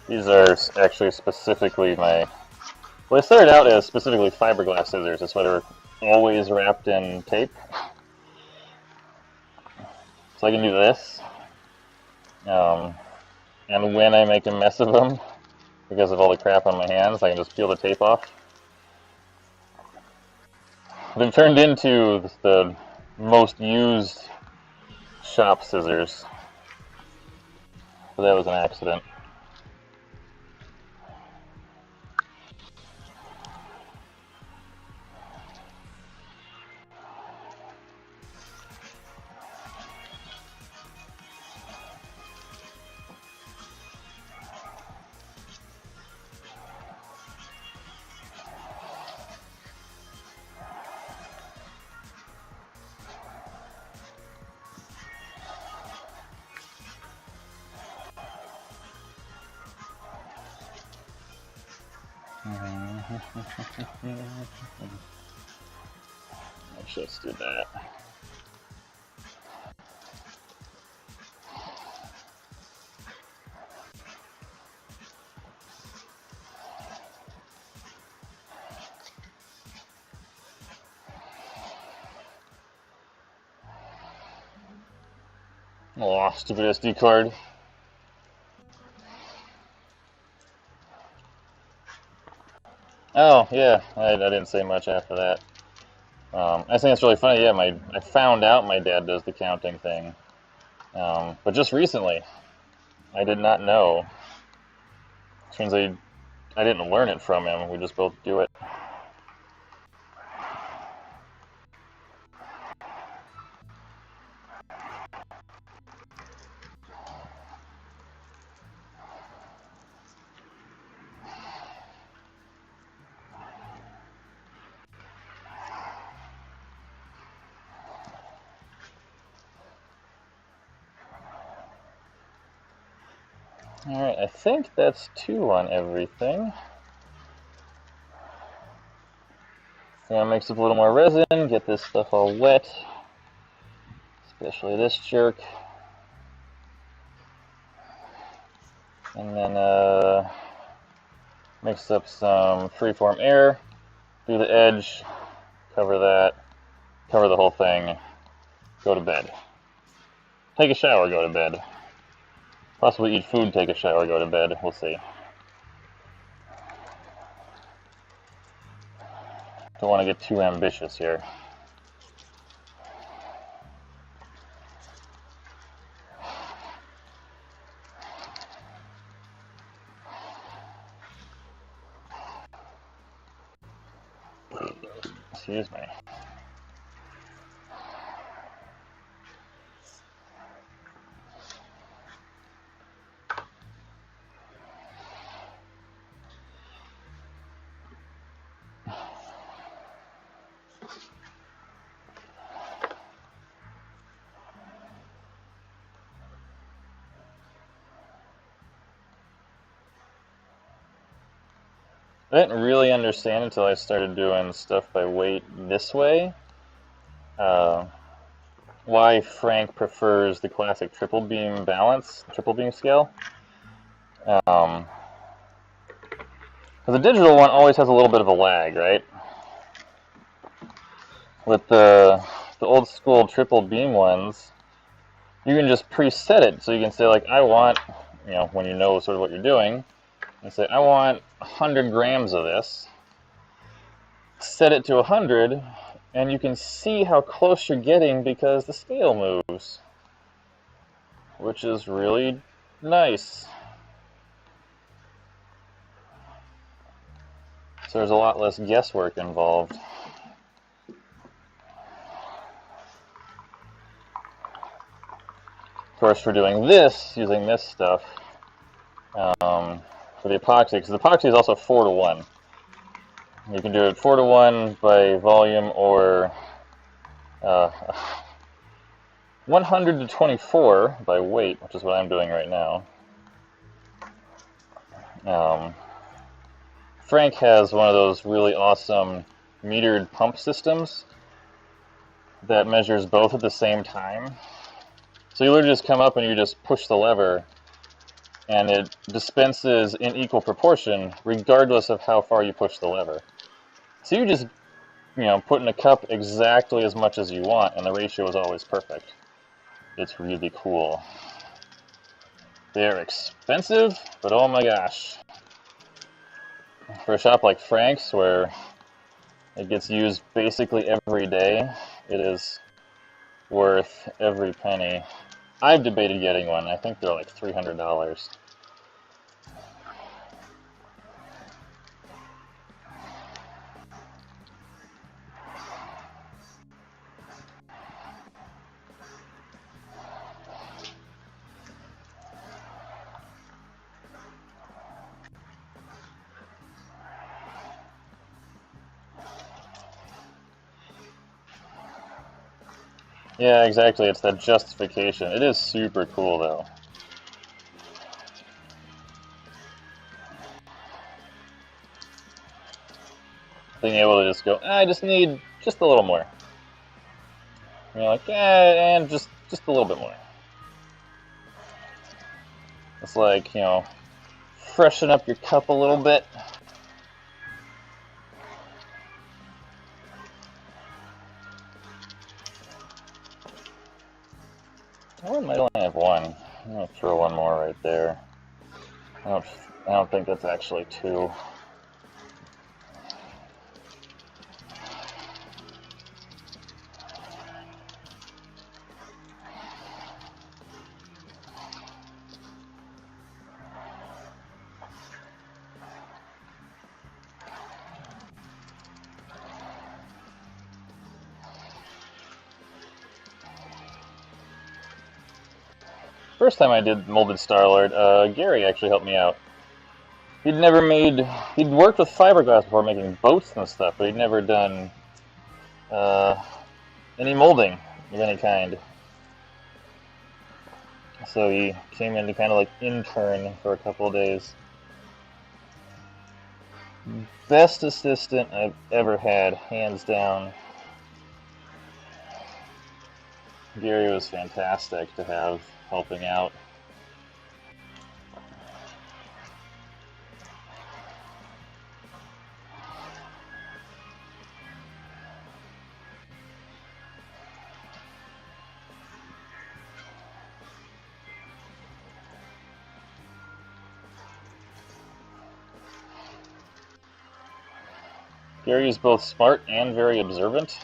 These are actually specifically my... Well, they started out as specifically fiberglass scissors. That's why they were always wrapped in tape. So I can do this. And when I make a mess of them, because of all the crap on my hands, I can just peel the tape off. They've turned into the most used shop scissors. But that was an accident. Let's just do that. Oh, stupid SD card. Oh, yeah, I didn't say much after that. I think it's really funny, yeah, I found out my dad does the counting thing. But just recently, I did not know. Which means I didn't learn it from him, we just both do it. Alright, I think that's 2 on everything. I'm gonna mix up a little more resin, get this stuff all wet. Especially this jerk. And then mix up some freeform air, do the edge, cover that, cover the whole thing, go to bed. Take a shower, go to bed. Possibly eat food, take a shower, go to bed. We'll see. Don't want to get too ambitious here. Excuse me. I didn't really understand until I started doing stuff by weight this way, why Frank prefers the classic triple beam balance, triple beam scale. Because the digital one always has a little bit of a lag, right? With the old school triple beam ones, you can just preset it. So you can say, like, I want, when you know sort of what you're doing, and say, I want 100 grams of this. Set it to 100, and you can see how close you're getting because the scale moves, which is really nice. So there's a lot less guesswork involved. Of course, for doing this, using this stuff, for the epoxy, because the epoxy is also 4:1. You can do it 4:1 by volume or 100:24 by weight, which is what I'm doing right now. Frank has one of those really awesome metered pump systems that measures both at the same time. So you literally just come up and you just push the lever, and it dispenses in equal proportion regardless of how far you push the lever. So you just, put in a cup exactly as much as you want, and the ratio is always perfect. It's really cool. They're expensive, but oh my gosh. For a shop like Frank's, where it gets used basically every day, it is worth every penny. I've debated getting one. I think they're like $300. Yeah, exactly. It's that justification. It is super cool, though. Being able to just go, I just need just a little more. And you're like, and just a little bit more. It's like, freshen up your cup a little bit. I might only have one. I'm gonna throw one more right there. I don't think that's actually two. First time I did molded Star-Lord, Gary actually helped me out. He'd worked with fiberglass before making boats and stuff, but he'd never done any molding of any kind. So he came in to kind of like intern for a couple of days. Best assistant I've ever had, hands down. Gary was fantastic to have helping out. Gary is both smart and very observant.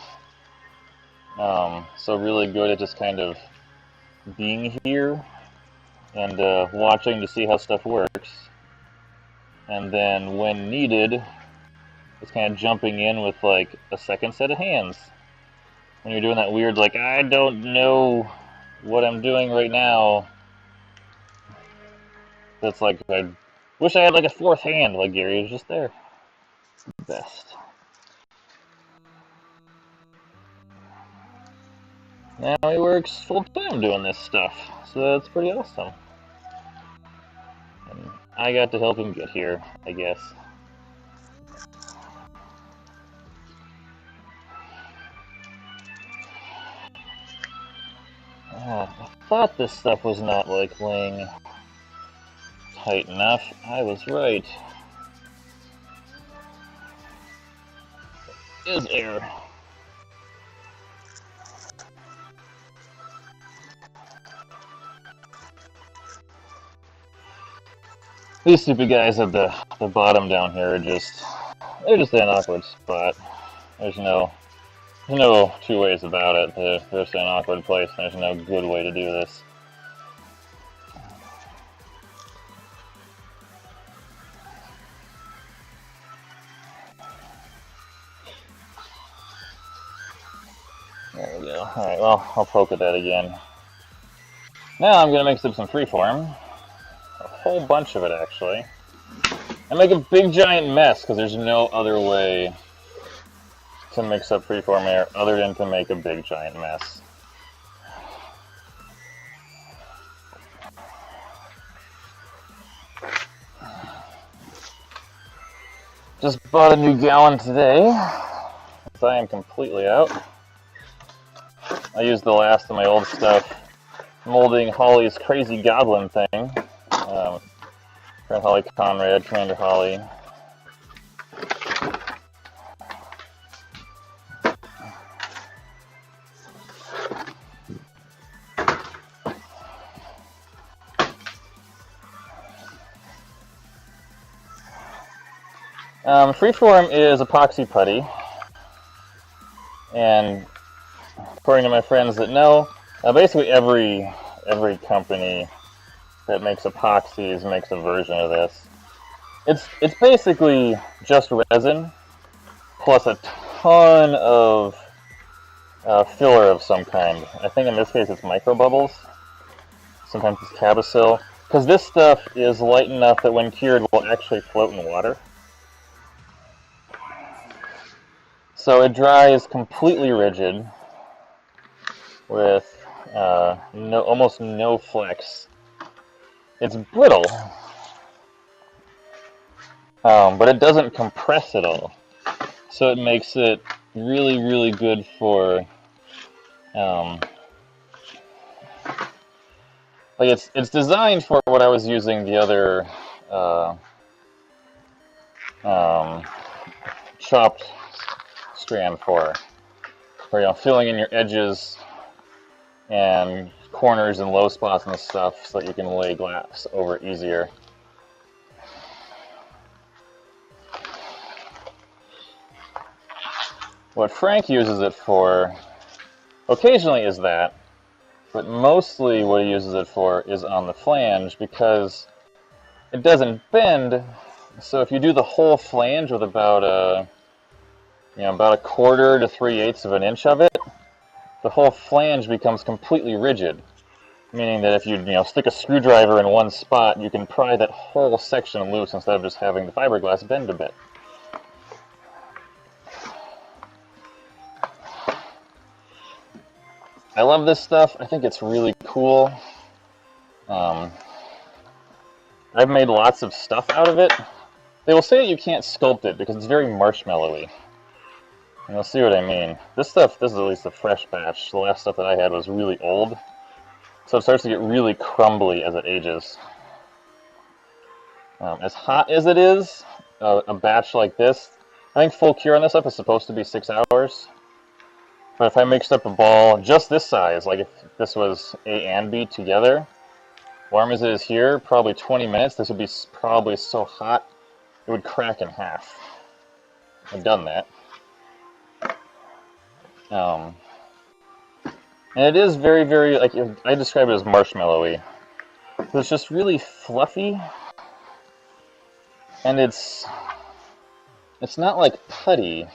So really good at just kind of being here and watching to see how stuff works. And then when needed, it's kind of jumping in with like a second set of hands. When you're doing that weird, like, I don't know what I'm doing right now. That's like, I wish I had like a fourth hand, like Gary was just there. Best. Now he works full time doing this stuff, so that's pretty awesome. And I got to help him get here, I guess. I thought this stuff was not like laying tight enough. I was right. Is air. These stupid guys at the bottom down here are they're just in an awkward spot. There's no two ways about it. They're just in an awkward place, and there's no good way to do this. There we go. Alright, well, I'll poke at that again. Now I'm going to mix up some freeform. A whole bunch of it, actually. And make a big giant mess, because there's no other way to mix up freeform air other than to make a big giant mess. Just bought a new gallon today, so I am completely out. I used the last of my old stuff molding Holly's crazy goblin thing. Friend Holly Conrad, Commander Holly. Freeform is epoxy putty, and according to my friends that know, basically every company that makes epoxies makes a version of this. It's basically just resin plus a ton of filler of some kind. I think in this case it's microbubbles. Sometimes it's Cabasil. Because this stuff is light enough that when cured will actually float in water. So it dries completely rigid with almost no flex. It's brittle, but it doesn't compress at all. So it makes it really, really good for, like it's designed for what I was using the other chopped strand for filling in your edges and corners and low spots and stuff so that you can lay glass over it easier. What Frank uses it for occasionally is that, but mostly what he uses it for is on the flange because it doesn't bend. So if you do the whole flange with about a 1/4 to 3/8 of an inch of it, the whole flange becomes completely rigid, meaning that if you stick a screwdriver in one spot, you can pry that whole section loose instead of just having the fiberglass bend a bit. I love this stuff. I think it's really cool. I've made lots of stuff out of it. They will say that you can't sculpt it because it's very marshmallowy. And you'll see what I mean. This is at least a fresh batch. The last stuff that I had was really old. So it starts to get really crumbly as it ages. As hot as it is, a batch like this, I think full cure on this stuff is supposed to be 6 hours. But if I mixed up a ball just this size, like if this was A and B together, warm as it is here, probably 20 minutes, this would be probably so hot it would crack in half. I've done that. And it is very, very, like, I describe it as marshmallowy. So it's just really fluffy, and it's not like putty.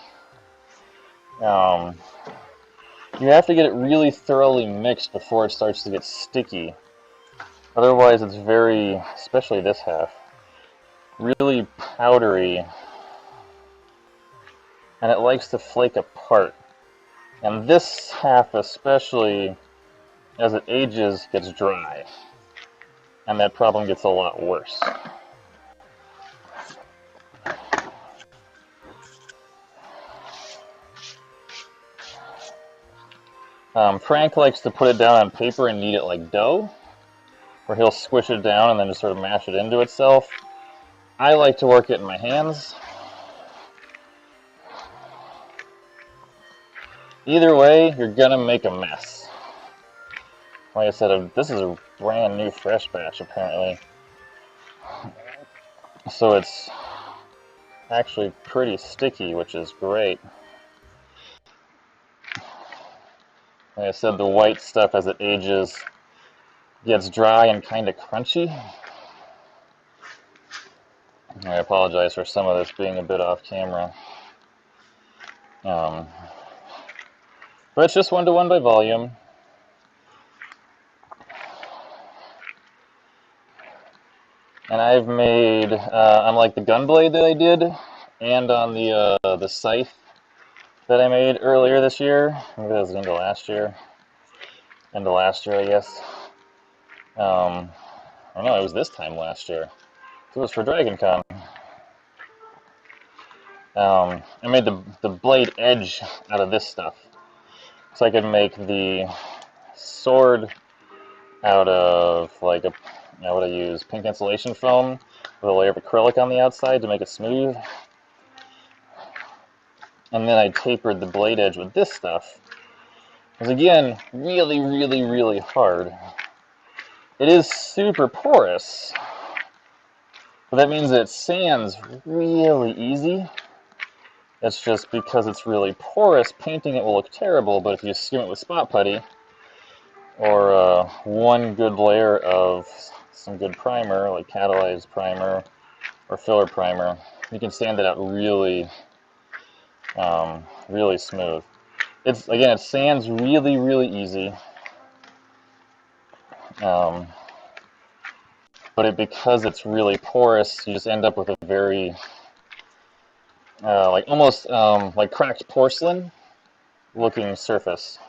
You have to get it really thoroughly mixed before it starts to get sticky. Otherwise, it's very, especially this half, really powdery, and it likes to flake apart. And this half especially, as it ages, gets dry, and that problem gets a lot worse. Frank likes to put it down on paper and knead it like dough, where he'll squish it down and then just sort of mash it into itself. I like to work it in my hands. Either way, you're gonna make a mess. Like I said, this is a brand new fresh batch apparently. So it's actually pretty sticky, which is great. Like I said, the white stuff as it ages gets dry and kind of crunchy. I apologize for some of this being a bit off camera. But it's just 1-to-1 by volume. And I've made, on like the gun blade that I did, and on the scythe that I made earlier this year. Maybe that was the end of last year. End of last year, I guess. I don't know, it was this time last year. So it was for DragonCon. I made the blade edge out of this stuff. So I could make the sword out of, like, what I use, pink insulation foam with a layer of acrylic on the outside to make it smooth. And then I tapered the blade edge with this stuff. Because again, really, really, really hard. It is super porous, but that means that it sands really easy. It's just because it's really porous, painting it will look terrible, but if you skim it with spot putty, or one good layer of some good primer, like catalyzed primer or filler primer, you can sand it out really, really smooth. Again, it sands really, really easy. But because it's really porous, you just end up with a very, like almost like cracked porcelain looking surface.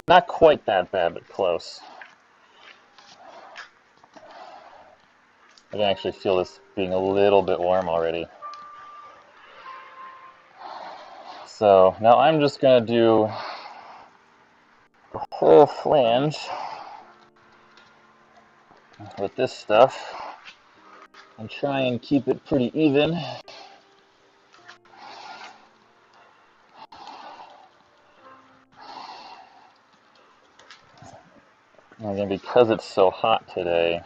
Not quite that bad, but close. I can actually feel this being a little bit warm already. So now I'm just going to do the whole flange with this stuff and try and keep it pretty even. And again, because it's so hot today,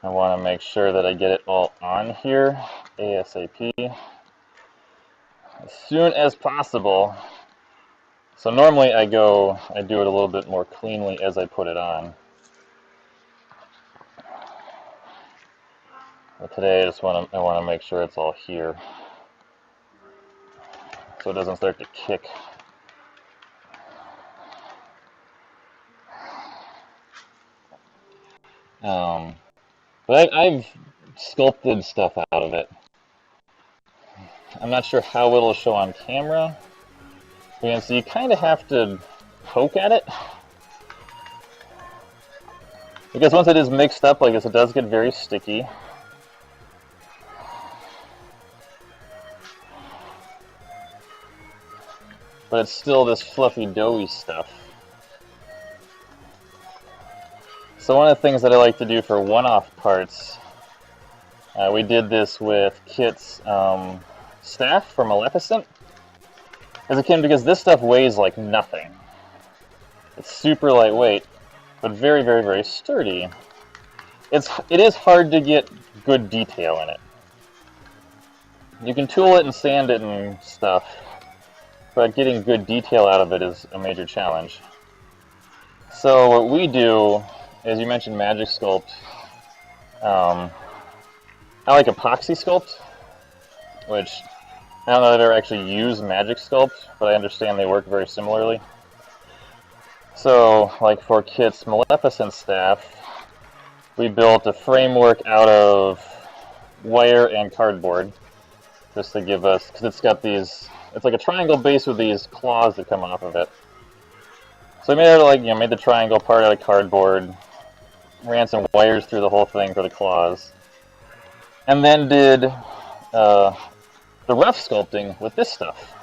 I want to make sure that I get it all on here ASAP as soon as possible. So normally I do it a little bit more cleanly as I put it on. But today I want to make sure it's all here, so it doesn't start to kick. But I've sculpted stuff out of it. I'm not sure how it'll show on camera. And so you kind of have to poke at it, because once it is mixed up like this, it does get very sticky. But it's still this fluffy, doughy stuff. So one of the things that I like to do for one-off parts, we did this with Kit's staff from Maleficent. Because this stuff weighs like nothing. It's super lightweight, but very, very, very sturdy. It is hard to get good detail in it. You can tool it and sand it and stuff, but getting good detail out of it is a major challenge. So what we do, as you mentioned Magic Sculpt, I like Epoxy Sculpt, which I don't know that I ever actually use Magic Sculpt, but I understand they work very similarly. So, like for Kit's Maleficent staff, we built a framework out of wire and cardboard, just to give us, because it's got these, it's like a triangle base with these claws that come off of it. So we made it like, made the triangle part out of cardboard, ran some wires through the whole thing for the claws, and then did the rough sculpting with this stuff.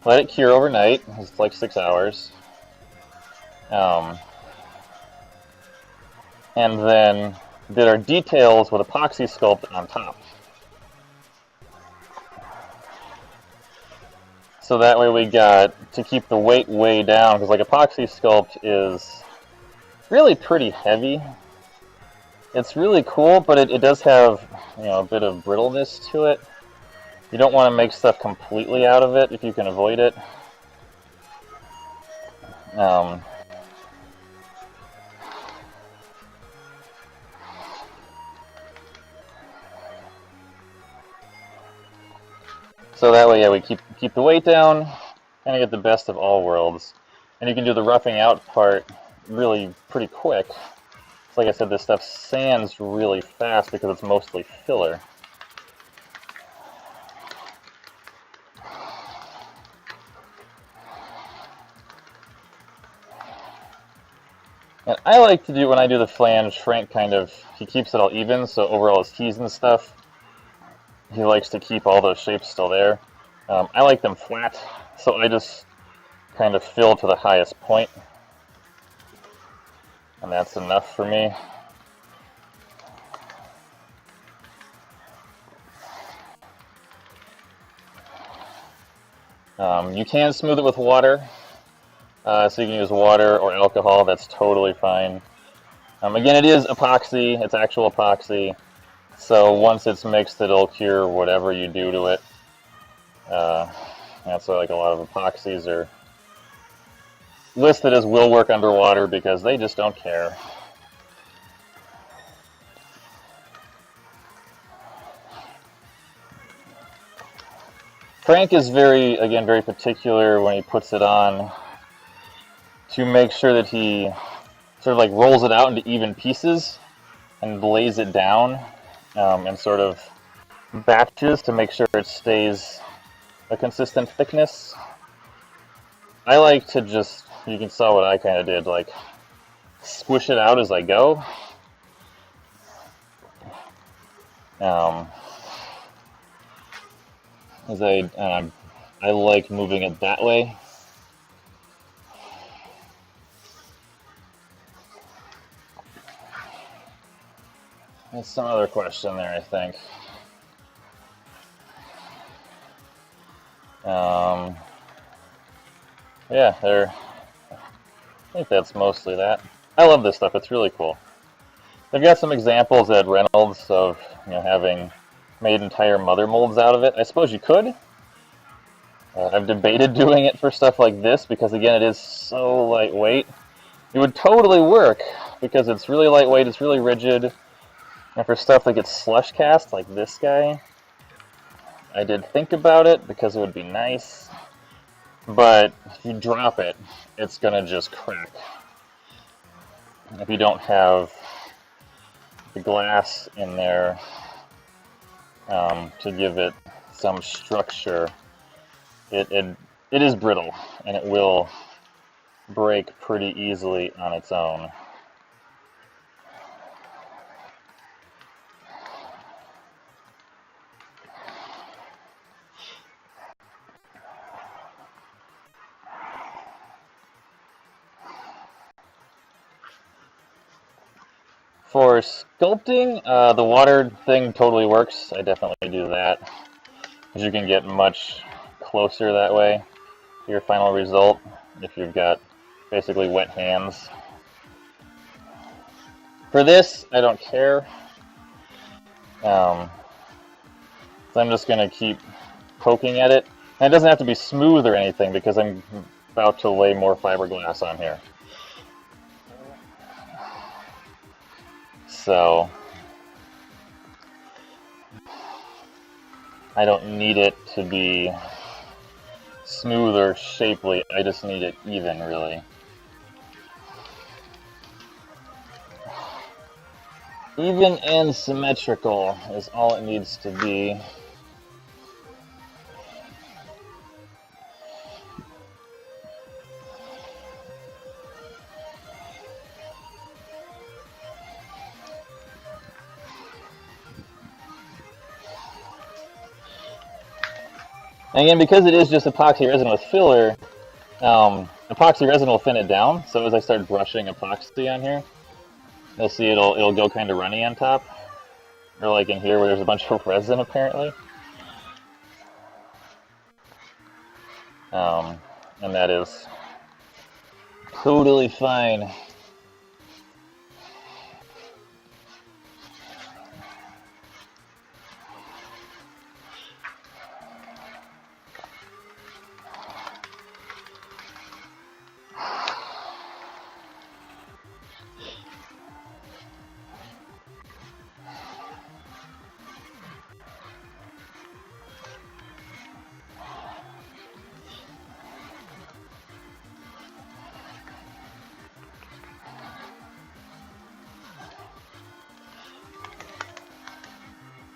Let it cure overnight. It's like 6 hours. And then did our details with epoxy sculpt on top. So that way we got to keep the weight way down, because like epoxy sculpt is really pretty heavy. It's really cool, but it does have a bit of brittleness to it. You don't want to make stuff completely out of it if you can avoid it. So that way, yeah, we keep the weight down, kind of get the best of all worlds. And you can do the roughing out part really pretty quick. So like I said, this stuff sands really fast because it's mostly filler. And I like to do, when I do the flange, Frank he keeps it all even, so over all his keys and stuff, he likes to keep all those shapes still there. I like them flat, so I just kind of fill to the highest point. And that's enough for me. You can smooth it with water, so you can use water or alcohol, that's totally fine. Again, it is epoxy, it's actual epoxy, so once it's mixed it'll cure whatever you do to it. That's why like a lot of epoxies are listed as will work underwater because they just don't care. Frank is very particular when he puts it on to make sure that he sort of like rolls it out into even pieces and lays it down in sort of batches to make sure it stays a consistent thickness. I like to just, you can saw what I kind of did, like squish it out as I go. As I like moving it that way. There's some other question there, I think. Yeah, I think that's mostly that. I love this stuff, it's really cool. They've got some examples at Reynolds of having made entire mother molds out of it. I suppose you could. I've debated doing it for stuff like this because, again, it is so lightweight. It would totally work because it's really lightweight, it's really rigid. And for stuff that gets slush cast, like this guy, I did think about it because it would be nice. But if you drop it, it's going to just crack. If you don't have the glass in there to give it some structure, it is brittle and it will break pretty easily on its own. For sculpting, the water thing totally works. I definitely do that, because you can get much closer that way to your final result if you've got basically wet hands. For this, I don't care. So I'm just going to keep poking at it. And it doesn't have to be smooth or anything because I'm about to lay more fiberglass on here. So I don't need it to be smooth or shapely, I just need it even, really. Even and symmetrical is all it needs to be. And again, because it is just epoxy resin with filler, epoxy resin will thin it down. So as I start brushing epoxy on here, you'll see it'll go kind of runny on top, or like in here where there's a bunch of resin apparently. And that is totally fine.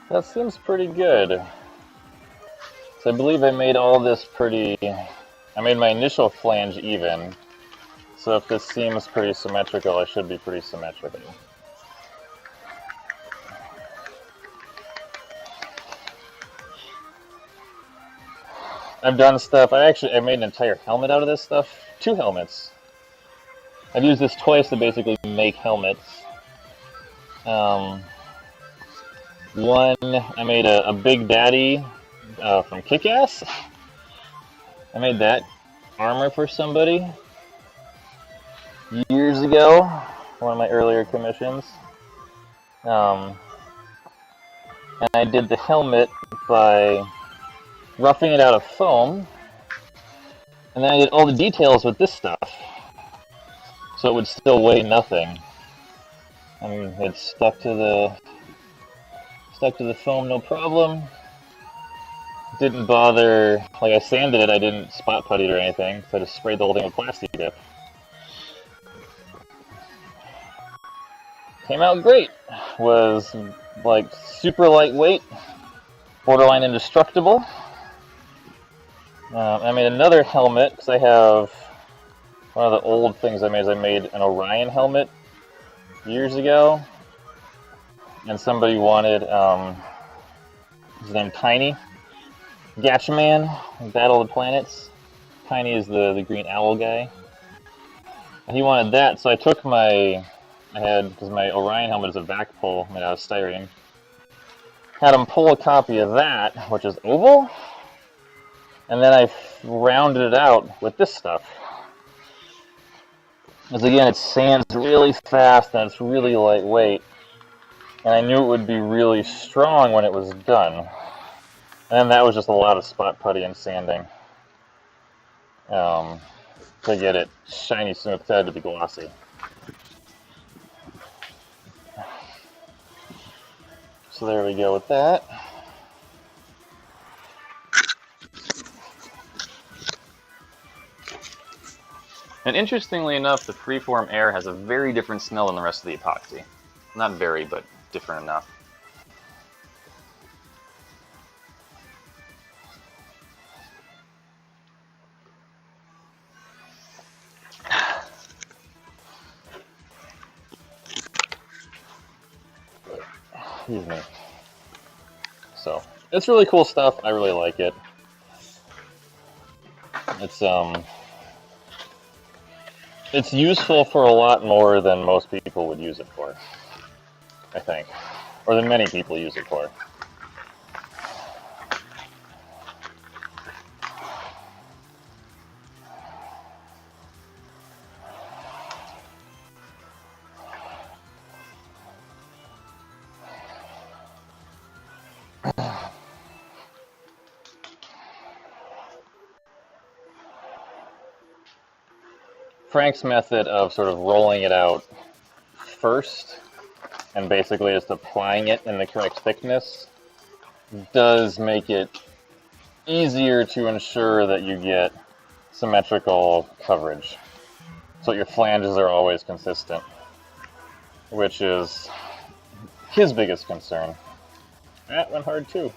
That seems pretty good. So I believe I made all this pretty... I made my initial flange even. So if this seems pretty symmetrical, I should be pretty symmetrical. I've done stuff... I made an entire helmet out of this stuff. 2 helmets. I've used this twice to basically make helmets. One, I made a Big Daddy from Kick-Ass. I made that armor for somebody years ago, one of my earlier commissions. And I did the helmet by roughing it out of foam, and then I did all the details with this stuff, so it would still weigh nothing. I mean, it stuck to the foam no problem. Didn't bother, like I sanded it, I didn't spot putty it or anything, so I just sprayed the whole thing with plastic dip. Came out great. Was like super lightweight, borderline indestructible. I made another helmet because I have one of the old things I made is I made an Orion helmet years ago, and somebody wanted his name Tiny Gatchaman, Battle of the Planets. Tiny is the green owl guy. And he wanted that, so I took because my Orion helmet is a vac pull made out of styrene. Had him pull a copy of that, which is oval, and then I rounded it out with this stuff. Because again, it sands really fast and it's really lightweight, and I knew it would be really strong when it was done. And then that was just a lot of spot putty and sanding to get it shiny smooth. It had to be glossy. So there we go with that. And interestingly enough, the freeform air has a very different smell than the rest of the epoxy. Not very, but different enough. Excuse me. So, it's really cool stuff. I really like it. It's useful for a lot more than most people would use it for, I think. Or than many people use it for. Frank's method of sort of rolling it out first and basically just applying it in the correct thickness does make it easier to ensure that you get symmetrical coverage, so your flanges are always consistent, which is his biggest concern. That went hard too.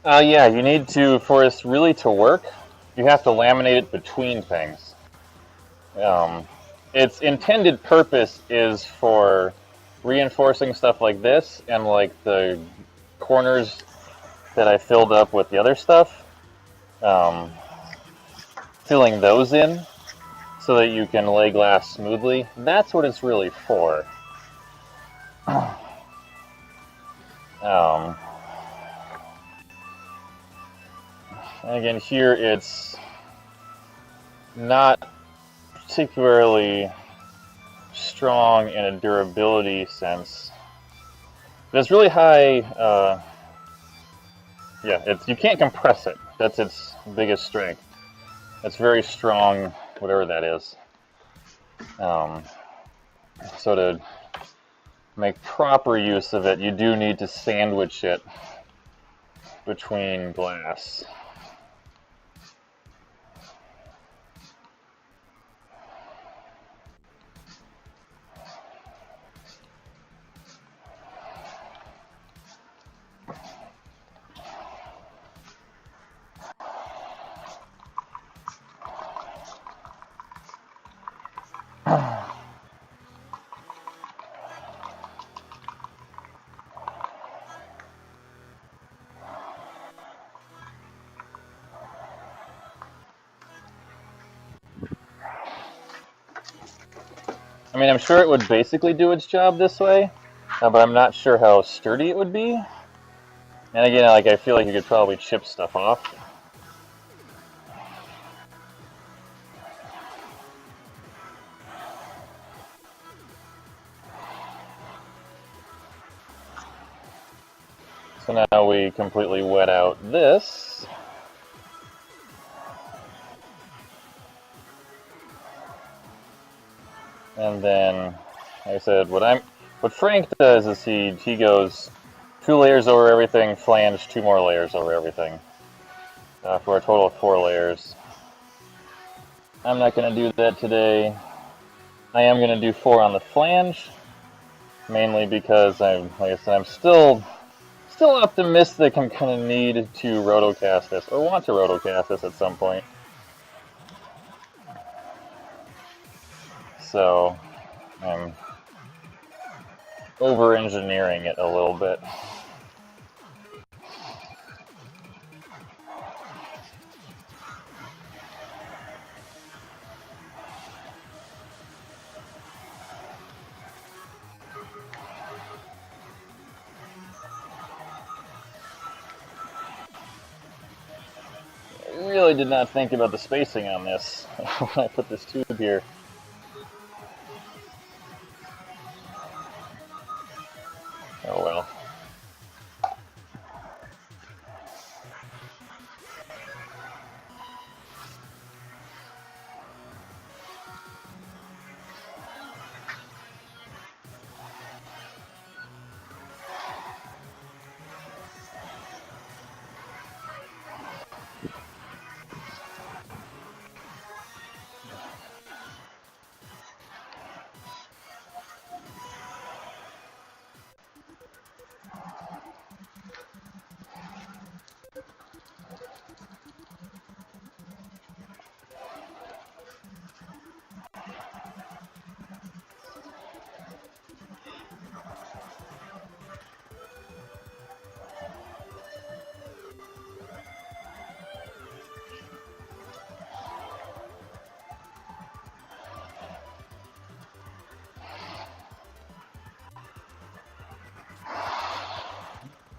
Yeah, you need to, for this really to work, you have to laminate it between things. Its intended purpose is for reinforcing stuff like this and like the corners that I filled up with the other stuff, filling those in so that you can lay glass smoothly. That's what it's really for. And again, here it's not particularly strong in a durability sense. But it's really high. Yeah, you can't compress it. That's its biggest strength. It's very strong, whatever that is. So to make proper use of it, you do need to sandwich it between glass. I mean, I'm sure it would basically do its job this way, but I'm not sure how sturdy it would be. And again, like I feel like you could probably chip stuff off. So now we completely wet out this. And then, like I said, what Frank does is he goes 2 layers over everything, flange 2 more layers over everything, for a total of 4 layers. I'm not going to do that today. I am going to do 4 on the flange, mainly because like I said, I'm still optimistic I'm going to need to rotocast this, or want to rotocast this at some point. So I'm over-engineering it a little bit. I really did not think about the spacing on this when I put this tube here. Oh well.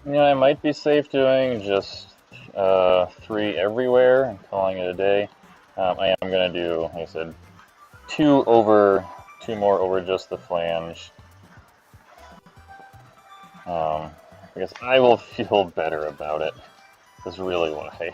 You know, I might be safe doing just 3 everywhere and calling it a day. I am going to do, like I said, 2 more over just the flange. Because I will feel better about it. That's really why.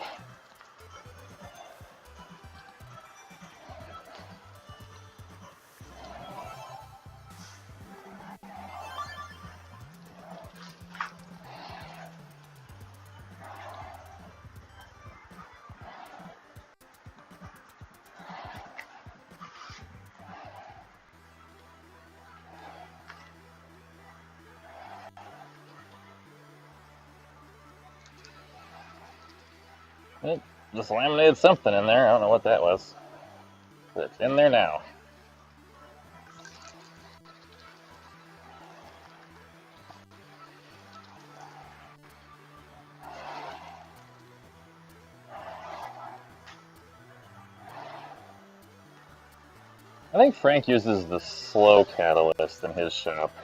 It just laminated something in there. I don't know what that was. But it's in there now. I think Frank uses the slow catalyst in his shop.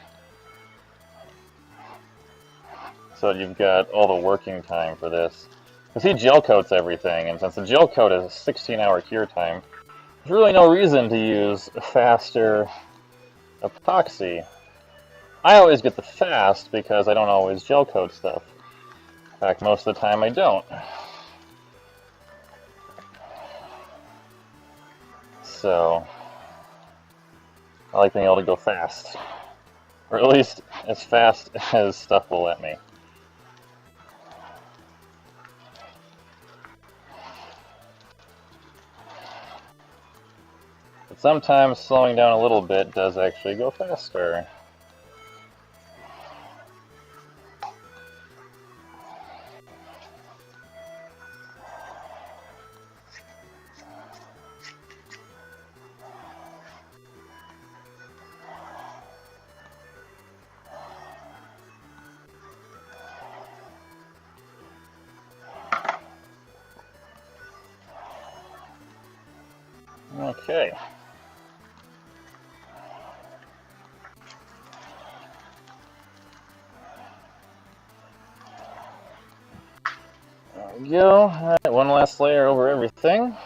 So you've got all the working time for this. Because he gel coats everything, and since the gel coat is a 16-hour cure time, there's really no reason to use a faster epoxy. I always get the fast because I don't always gel coat stuff. In fact, most of the time I don't. So, I like being able to go fast. Or at least as fast as stuff will let me. But sometimes slowing down a little bit does actually go faster. Okay. There we go. Alright, one last layer over everything.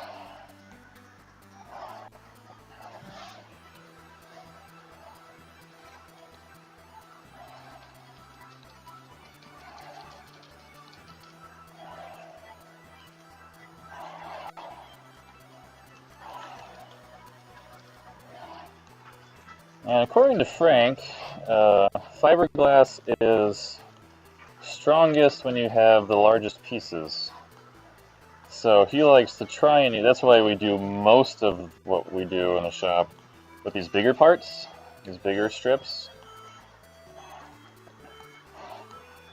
And according to Frank, fiberglass is strongest when you have the largest pieces. So he likes to try and that's why we do most of what we do in the shop with these bigger parts, these bigger strips.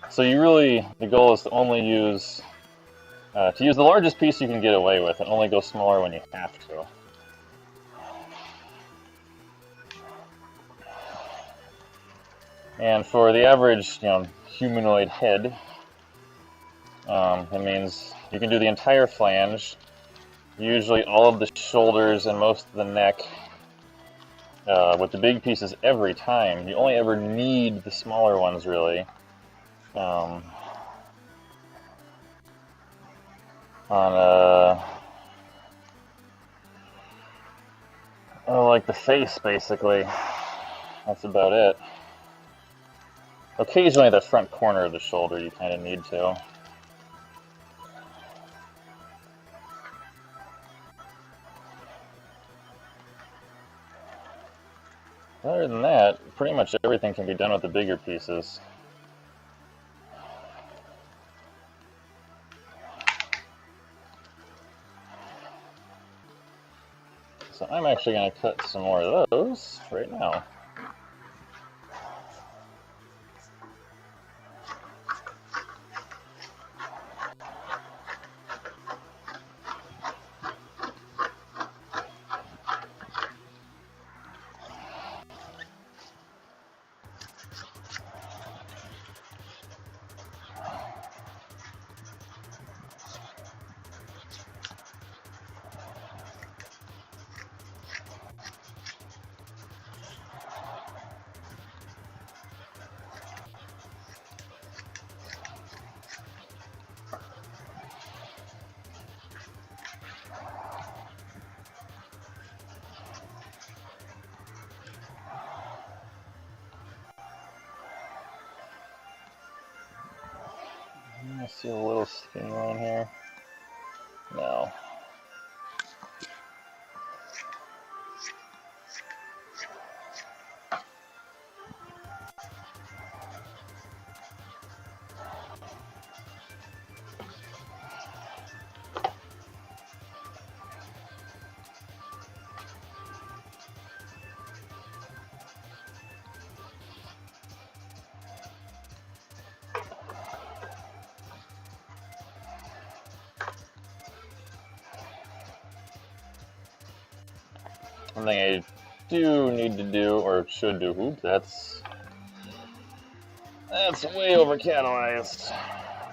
So the goal is to only use the largest piece you can get away with and only go smaller when you have to. And for the average, humanoid head, it means you can do the entire flange, usually all of the shoulders and most of the neck, with the big pieces every time. You only ever need the smaller ones, really. Like the face, basically. That's about it. Occasionally the front corner of the shoulder you kind of need to. Other than that, pretty much everything can be done with the bigger pieces. So I'm actually going to cut some more of those right now. I see a little skinny line here. No. One thing I do need to do, or should do, oops, that's way over catalyzed.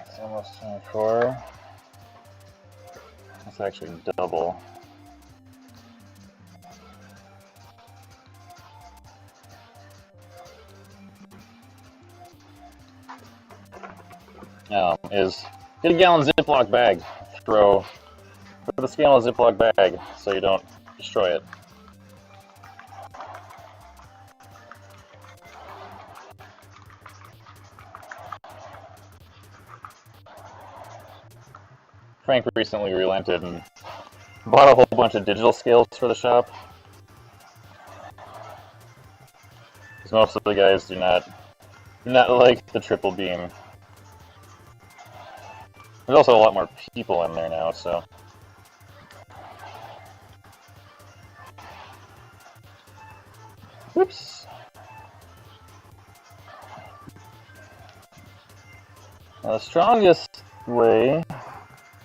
It's almost 24. That's actually double. Is get a gallon Ziploc bag. Put the scale in a Ziploc bag so you don't destroy it. Frank recently relented and bought a whole bunch of digital scales for the shop. Because most of the guys do not like the triple beam. There's also a lot more people in there now, so. Whoops. Now, the strongest way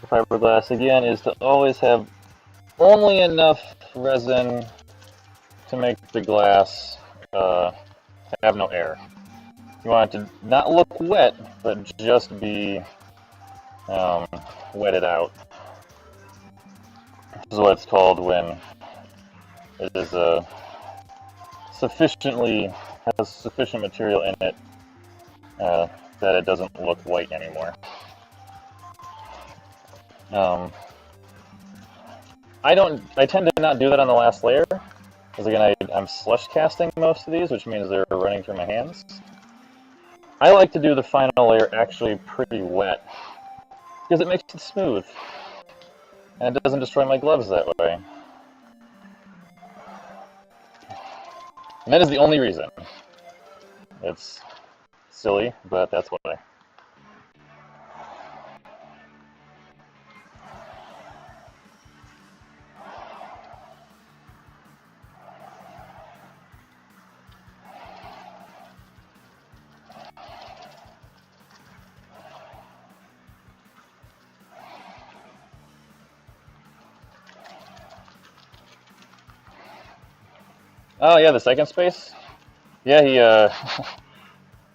for fiberglass, again, is to always have only enough resin to make the glass have no air. You want it to not look wet, but just be wetted out. This is what it's called when it is has sufficient material in it that it doesn't look white anymore. I tend to not do that on the last layer, because again, I'm slush casting most of these, which means they're running through my hands. I like to do the final layer actually pretty wet, because it makes it smooth, and it doesn't destroy my gloves that way. And that is the only reason. It's silly, but that's why. Oh yeah, the second space. Yeah,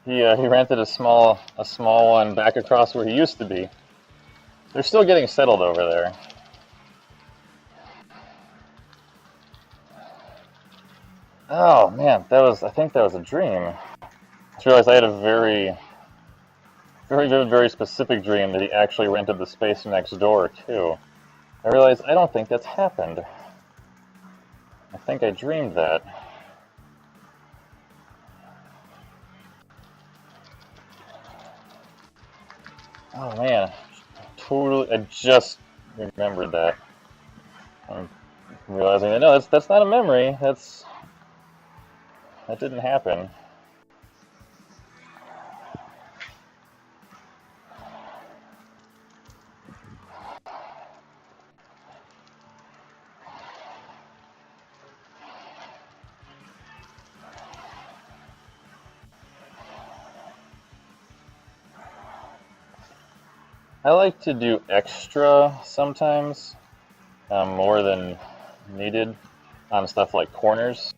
he rented a small one back across where he used to be. They're still getting settled over there. Oh man, I think that was a dream. I just realized I had a very vivid, very specific dream that he actually rented the space next door too. I realized I don't think that's happened. I think I dreamed that. Oh man, I just remembered that. I'm realizing that no, that's not a memory. That didn't happen. I like to do extra sometimes, more than needed, on stuff like corners,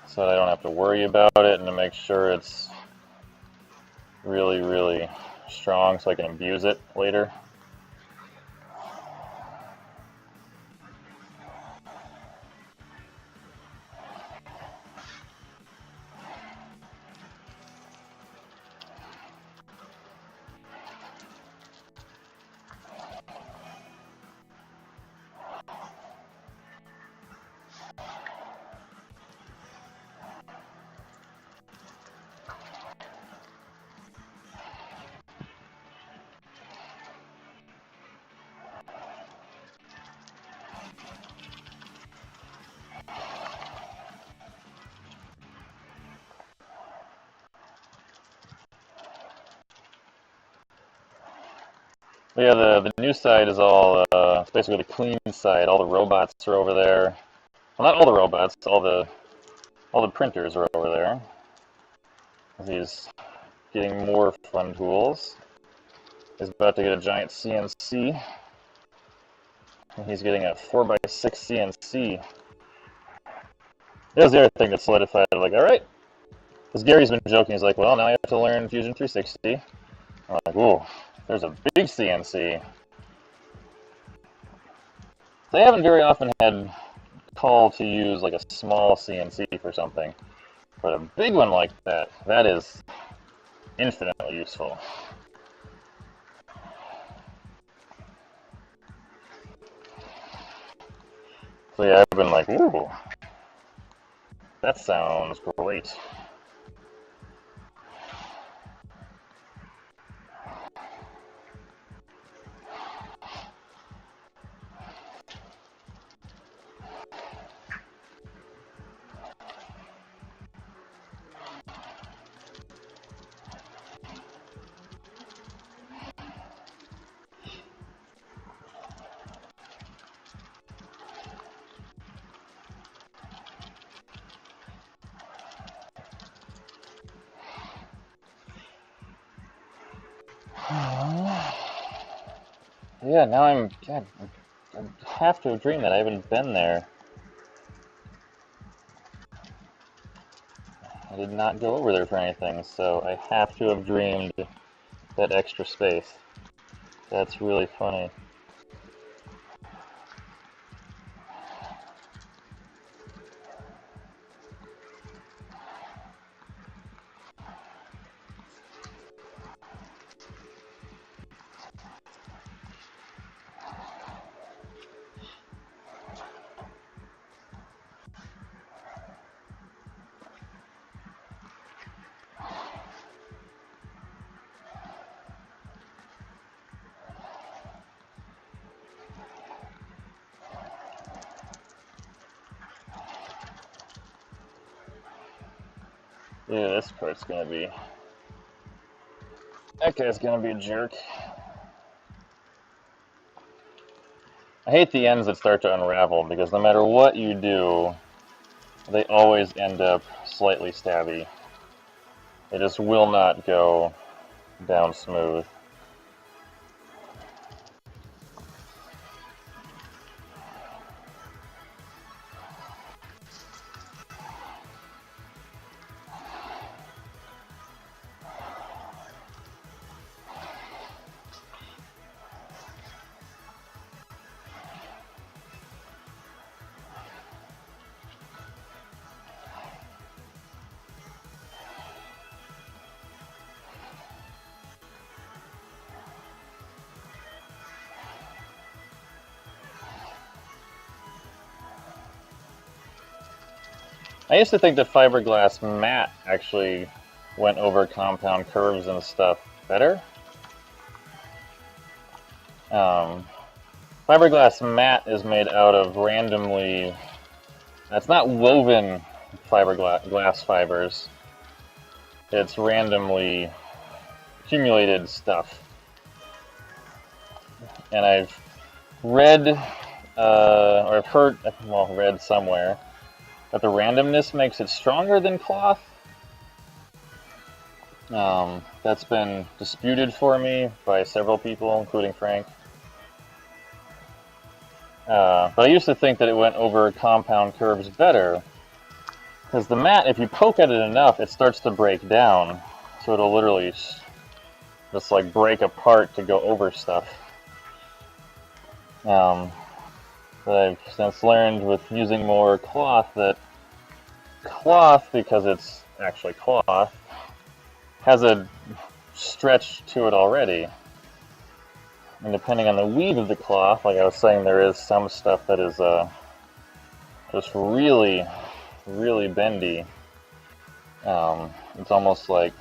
so that I don't have to worry about it, and to make sure it's really, really strong so I can abuse it later. But yeah, the new side is all, it's basically the clean side. All the robots are over there. Well, not all the robots, all the printers are over there. He's getting more fun tools. He's about to get a giant CNC. And he's getting a 4x6 CNC. That was the other thing that solidified it. Like, alright. Because Gary's been joking. He's like, well, now I have to learn Fusion 360. I'm like, whoa, there's a big CNC. They haven't very often had call to use like a small CNC for something. But a big one like that, that is infinitely useful. So yeah, I've been like, ooh, that sounds great. Yeah, now God, I have to have dreamed that. I haven't been there. I did not go over there for anything, so I have to have dreamed that extra space. That's really funny. Yeah, this part's gonna be... That guy's gonna be a jerk. I hate the ends that start to unravel, because no matter what you do, they always end up slightly stabby. They just will not go down smooth. I used to think that fiberglass matte actually went over compound curves and stuff better. Fiberglass matte is made out of randomly... It's not woven glass fibers. It's randomly accumulated stuff. And I've read, or I've heard, well, read somewhere, that the randomness makes it stronger than cloth. That's been disputed for me by several people, including Frank. But I used to think that it went over compound curves better, because the matte, if you poke at it enough, it starts to break down. So it'll literally just like break apart to go over stuff. But I've since learned with using more cloth that cloth, because it's actually cloth, has a stretch to it already. And depending on the weave of the cloth, like I was saying, there is some stuff that is just really, really bendy. It's almost like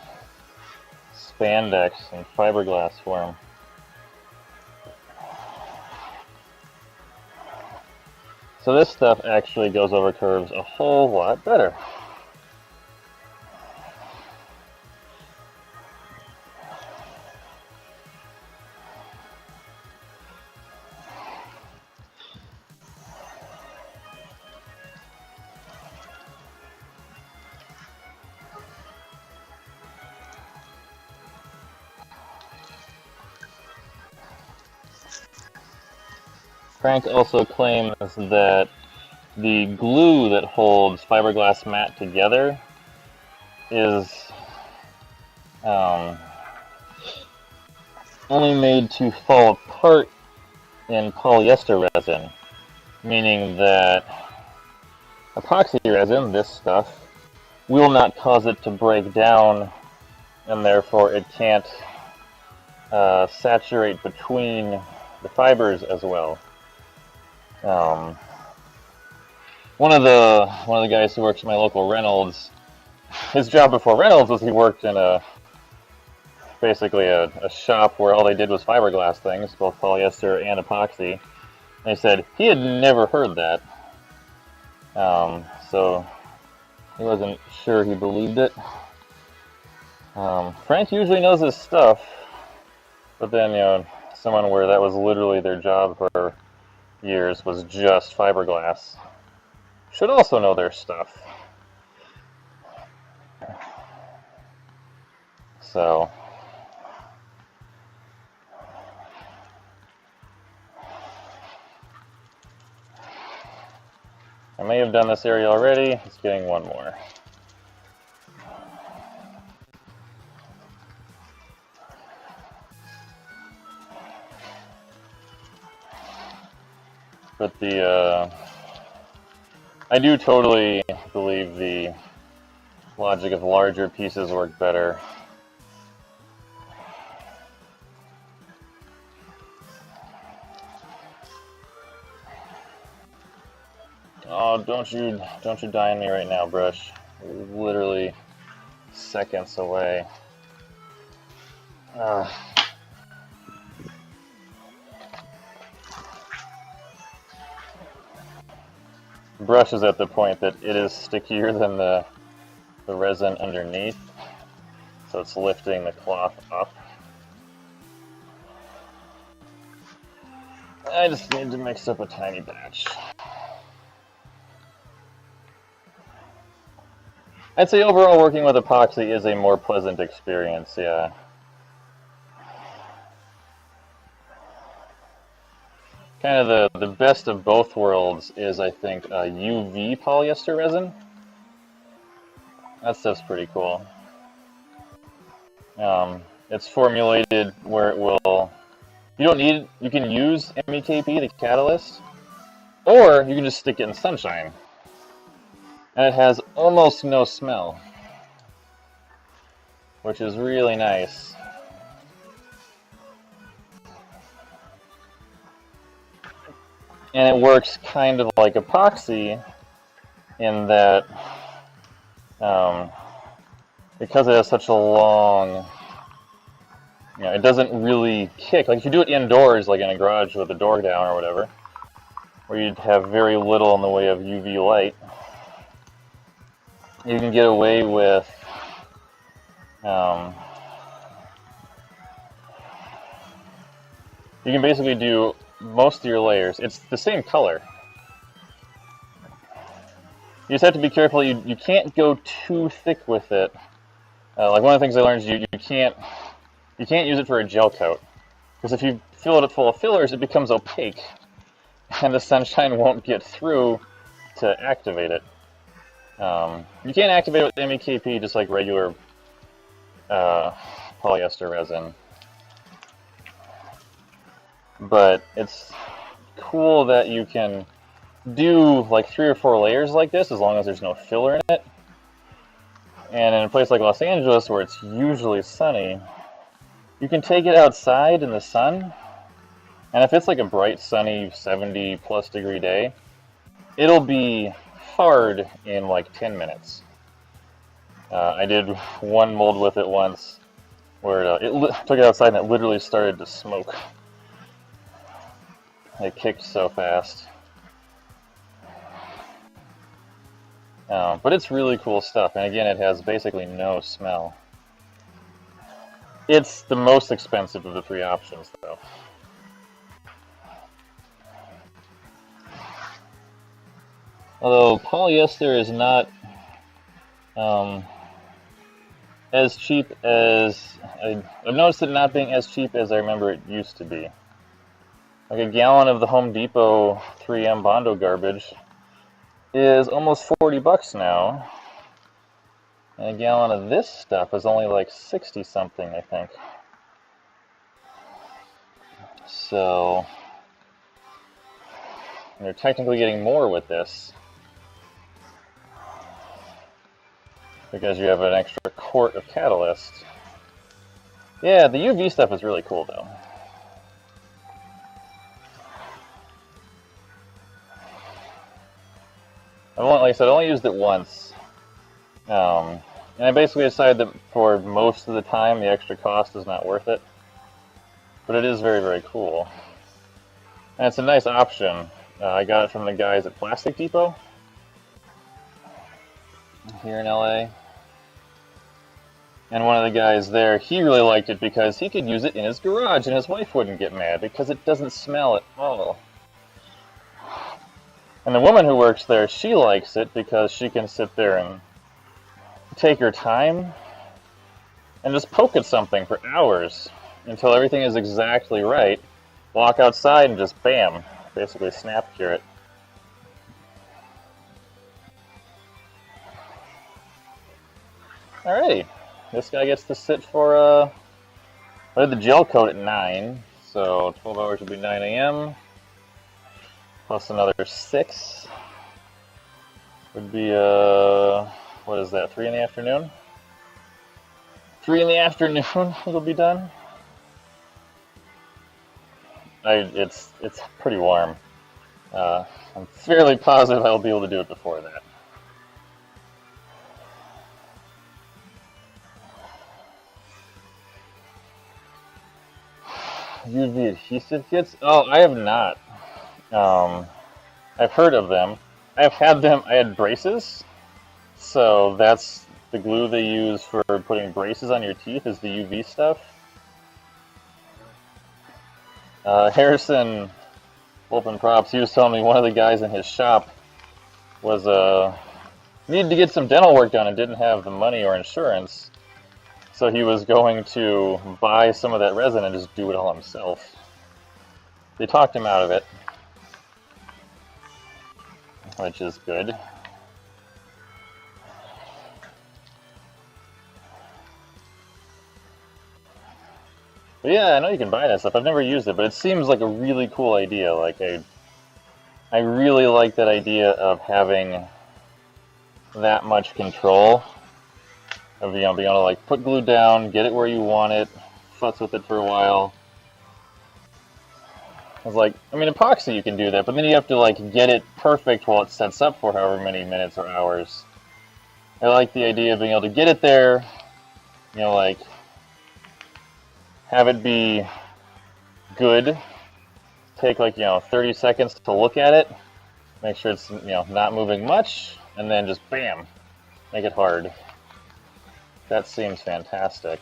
spandex in fiberglass form. So this stuff actually goes over curves a whole lot better. Frank also claims that the glue that holds fiberglass mat together is only made to fall apart in polyester resin, meaning that epoxy resin, this stuff, will not cause it to break down, and therefore it can't saturate between the fibers as well. One of the guys who works at my local Reynolds, his job before Reynolds was he worked in basically a shop where all they did was fiberglass things, both polyester and epoxy. And he said he had never heard that, so he wasn't sure he believed it. Frank usually knows his stuff, but then someone where that was literally their job for years was just fiberglass should also know their stuff. So I may have done this area already. It's getting one more. But I do totally believe the logic of larger pieces work better. Oh, don't you die on me right now, brush. Literally seconds away. Brush is at the point that it is stickier than the resin underneath, so it's lifting the cloth up. I just need to mix up a tiny batch. I'd say overall working with epoxy is a more pleasant experience, yeah. Kind of the best of both worlds is, I think, UV polyester resin. That stuff's pretty cool. It's formulated where it will... You can use MEKP, the catalyst, or you can just stick it in sunshine. And it has almost no smell, which is really nice. And it works kind of like epoxy in that because it has such a long, it doesn't really kick. Like if you do it indoors, like in a garage with the door down or whatever, where you'd have very little in the way of UV light, you can get away with you can basically do most of your layers. It's the same color. You just have to be careful. You can't go too thick with it. Like one of the things I learned is you can't use it for a gel coat, because if you fill it full of fillers, it becomes opaque, and the sunshine won't get through to activate it. You can't activate it with MEKP just like regular polyester resin. But it's cool that you can do like 3 or 4 layers like this as long as there's no filler in it. And in a place like Los Angeles where it's usually sunny, you can take it outside in the sun, and if it's like a bright sunny 70+ degree day, it'll be hard in like 10 minutes. I did one mold with it once where took it outside and it literally started to smoke. It kicked so fast. But it's really cool stuff, and again, it has basically no smell. It's the most expensive of the 3 options, though. Although polyester is not as cheap as... I've noticed it not being as cheap as I remember it used to be. Like a gallon of the Home Depot 3M Bondo garbage is almost 40 bucks now. And a gallon of this stuff is only like 60 something, I think. So you're technically getting more with this because you have an extra quart of catalyst. Yeah, the UV stuff is really cool though. Like I said, I only used it once. And I basically decided that for most of the time, the extra cost is not worth it. But it is very, very cool. And it's a nice option. I got it from the guys at Plastic Depot here in LA. And one of the guys there, he really liked it because he could use it in his garage and his wife wouldn't get mad because it doesn't smell at all. And the woman who works there, she likes it because she can sit there and take her time and just poke at something for hours until everything is exactly right. Walk outside and just bam, basically snap cure it. Alrighty, this guy gets to sit for, I did the gel coat at 9, so 12 hours would be 9 a.m. plus another 6 would be, what is that, 3 in the afternoon? 3 in the afternoon it'll be done. It's pretty warm. I'm fairly positive I'll be able to do it before that. UV adhesive kits? Oh, I have not. I've heard of them. I've had them. I had braces, so that's the glue they use for putting braces on your teeth is the UV stuff. Harrison, Open Props, he was telling me one of the guys in his shop was needed to get some dental work done and didn't have the money or insurance, so he was going to buy some of that resin and just do it all himself. They talked him out of it, which is good. But yeah, I know you can buy that stuff. I've never used it, but it seems like a really cool idea. Like I really like that idea of having that much control of being able to like put glue down, get it where you want it, futz with it for a while. It's like, I mean, epoxy you can do that, but then you have to like get it perfect while it sets up for however many minutes or hours. I like the idea of being able to get it there, you know, like have it be good, take like, 30 seconds to look at it, make sure it's, not moving much, and then just bam, make it hard. That seems fantastic.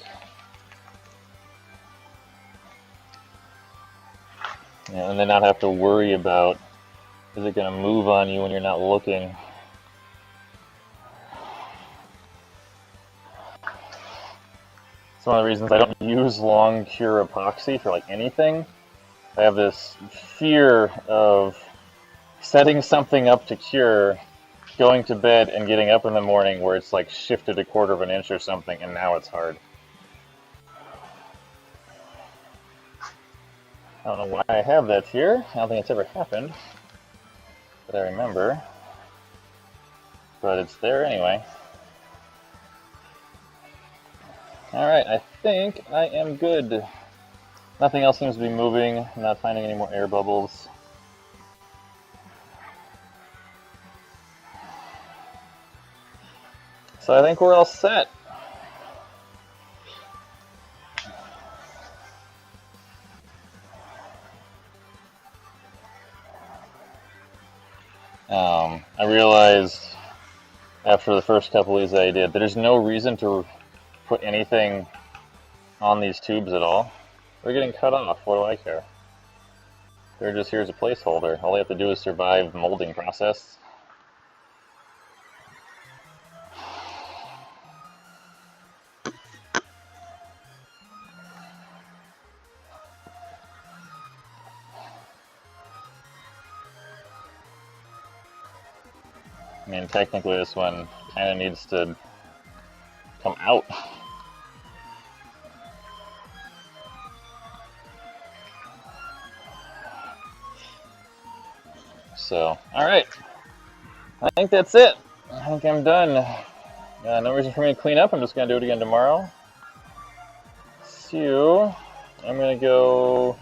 And then not have to worry about, is it going to move on you when you're not looking? It's one of the reasons I don't use long cure epoxy for like anything. I have this fear of setting something up to cure, going to bed and getting up in the morning where it's like shifted a quarter of an inch or something and now it's hard. I don't know why I have that here. I don't think it's ever happened that I remember. But it's there anyway. Alright, I think I am good. Nothing else seems to be moving. I'm not finding any more air bubbles. So I think we're all set. I realized after the first couple of these I did, there's no reason to put anything on these tubes at all. They're getting cut off. What do I care? They're just here as a placeholder. All they have to do is survive the molding process. I mean, technically this one kind of needs to come out. So, alright. I think that's it. I think I'm done. No reason for me to clean up. I'm just going to do it again tomorrow. So, I'm going to go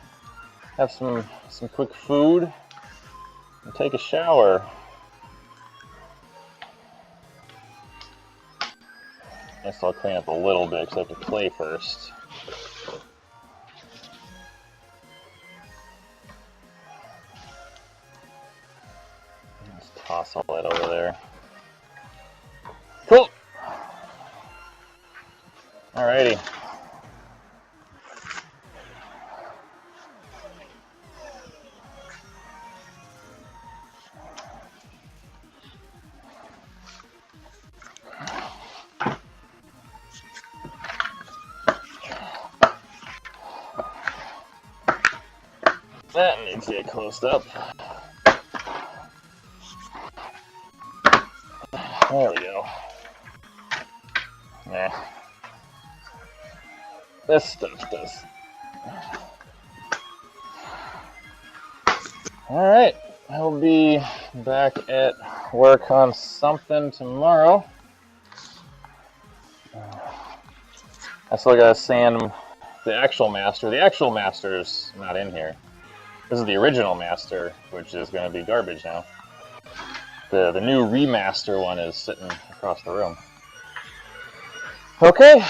have some quick food and take a shower. Guess I'll clean up a little bit because I have to play first. Just toss all that over there. Cool! Alrighty. That needs to get closed up. There we go. Nah. This stuff does. Alright, I will be back at work on something tomorrow. I still gotta sand the actual master. The actual master's not in here. This is the original master, which is going to be garbage now. The new remaster one is sitting across the room. Okay,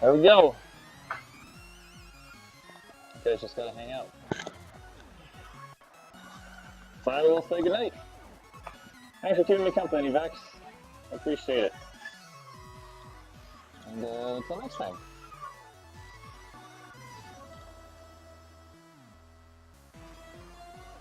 there we go. You guys just gotta hang out. So I will say goodnight. Thanks for keeping me company, Vex. I appreciate it. And until next time.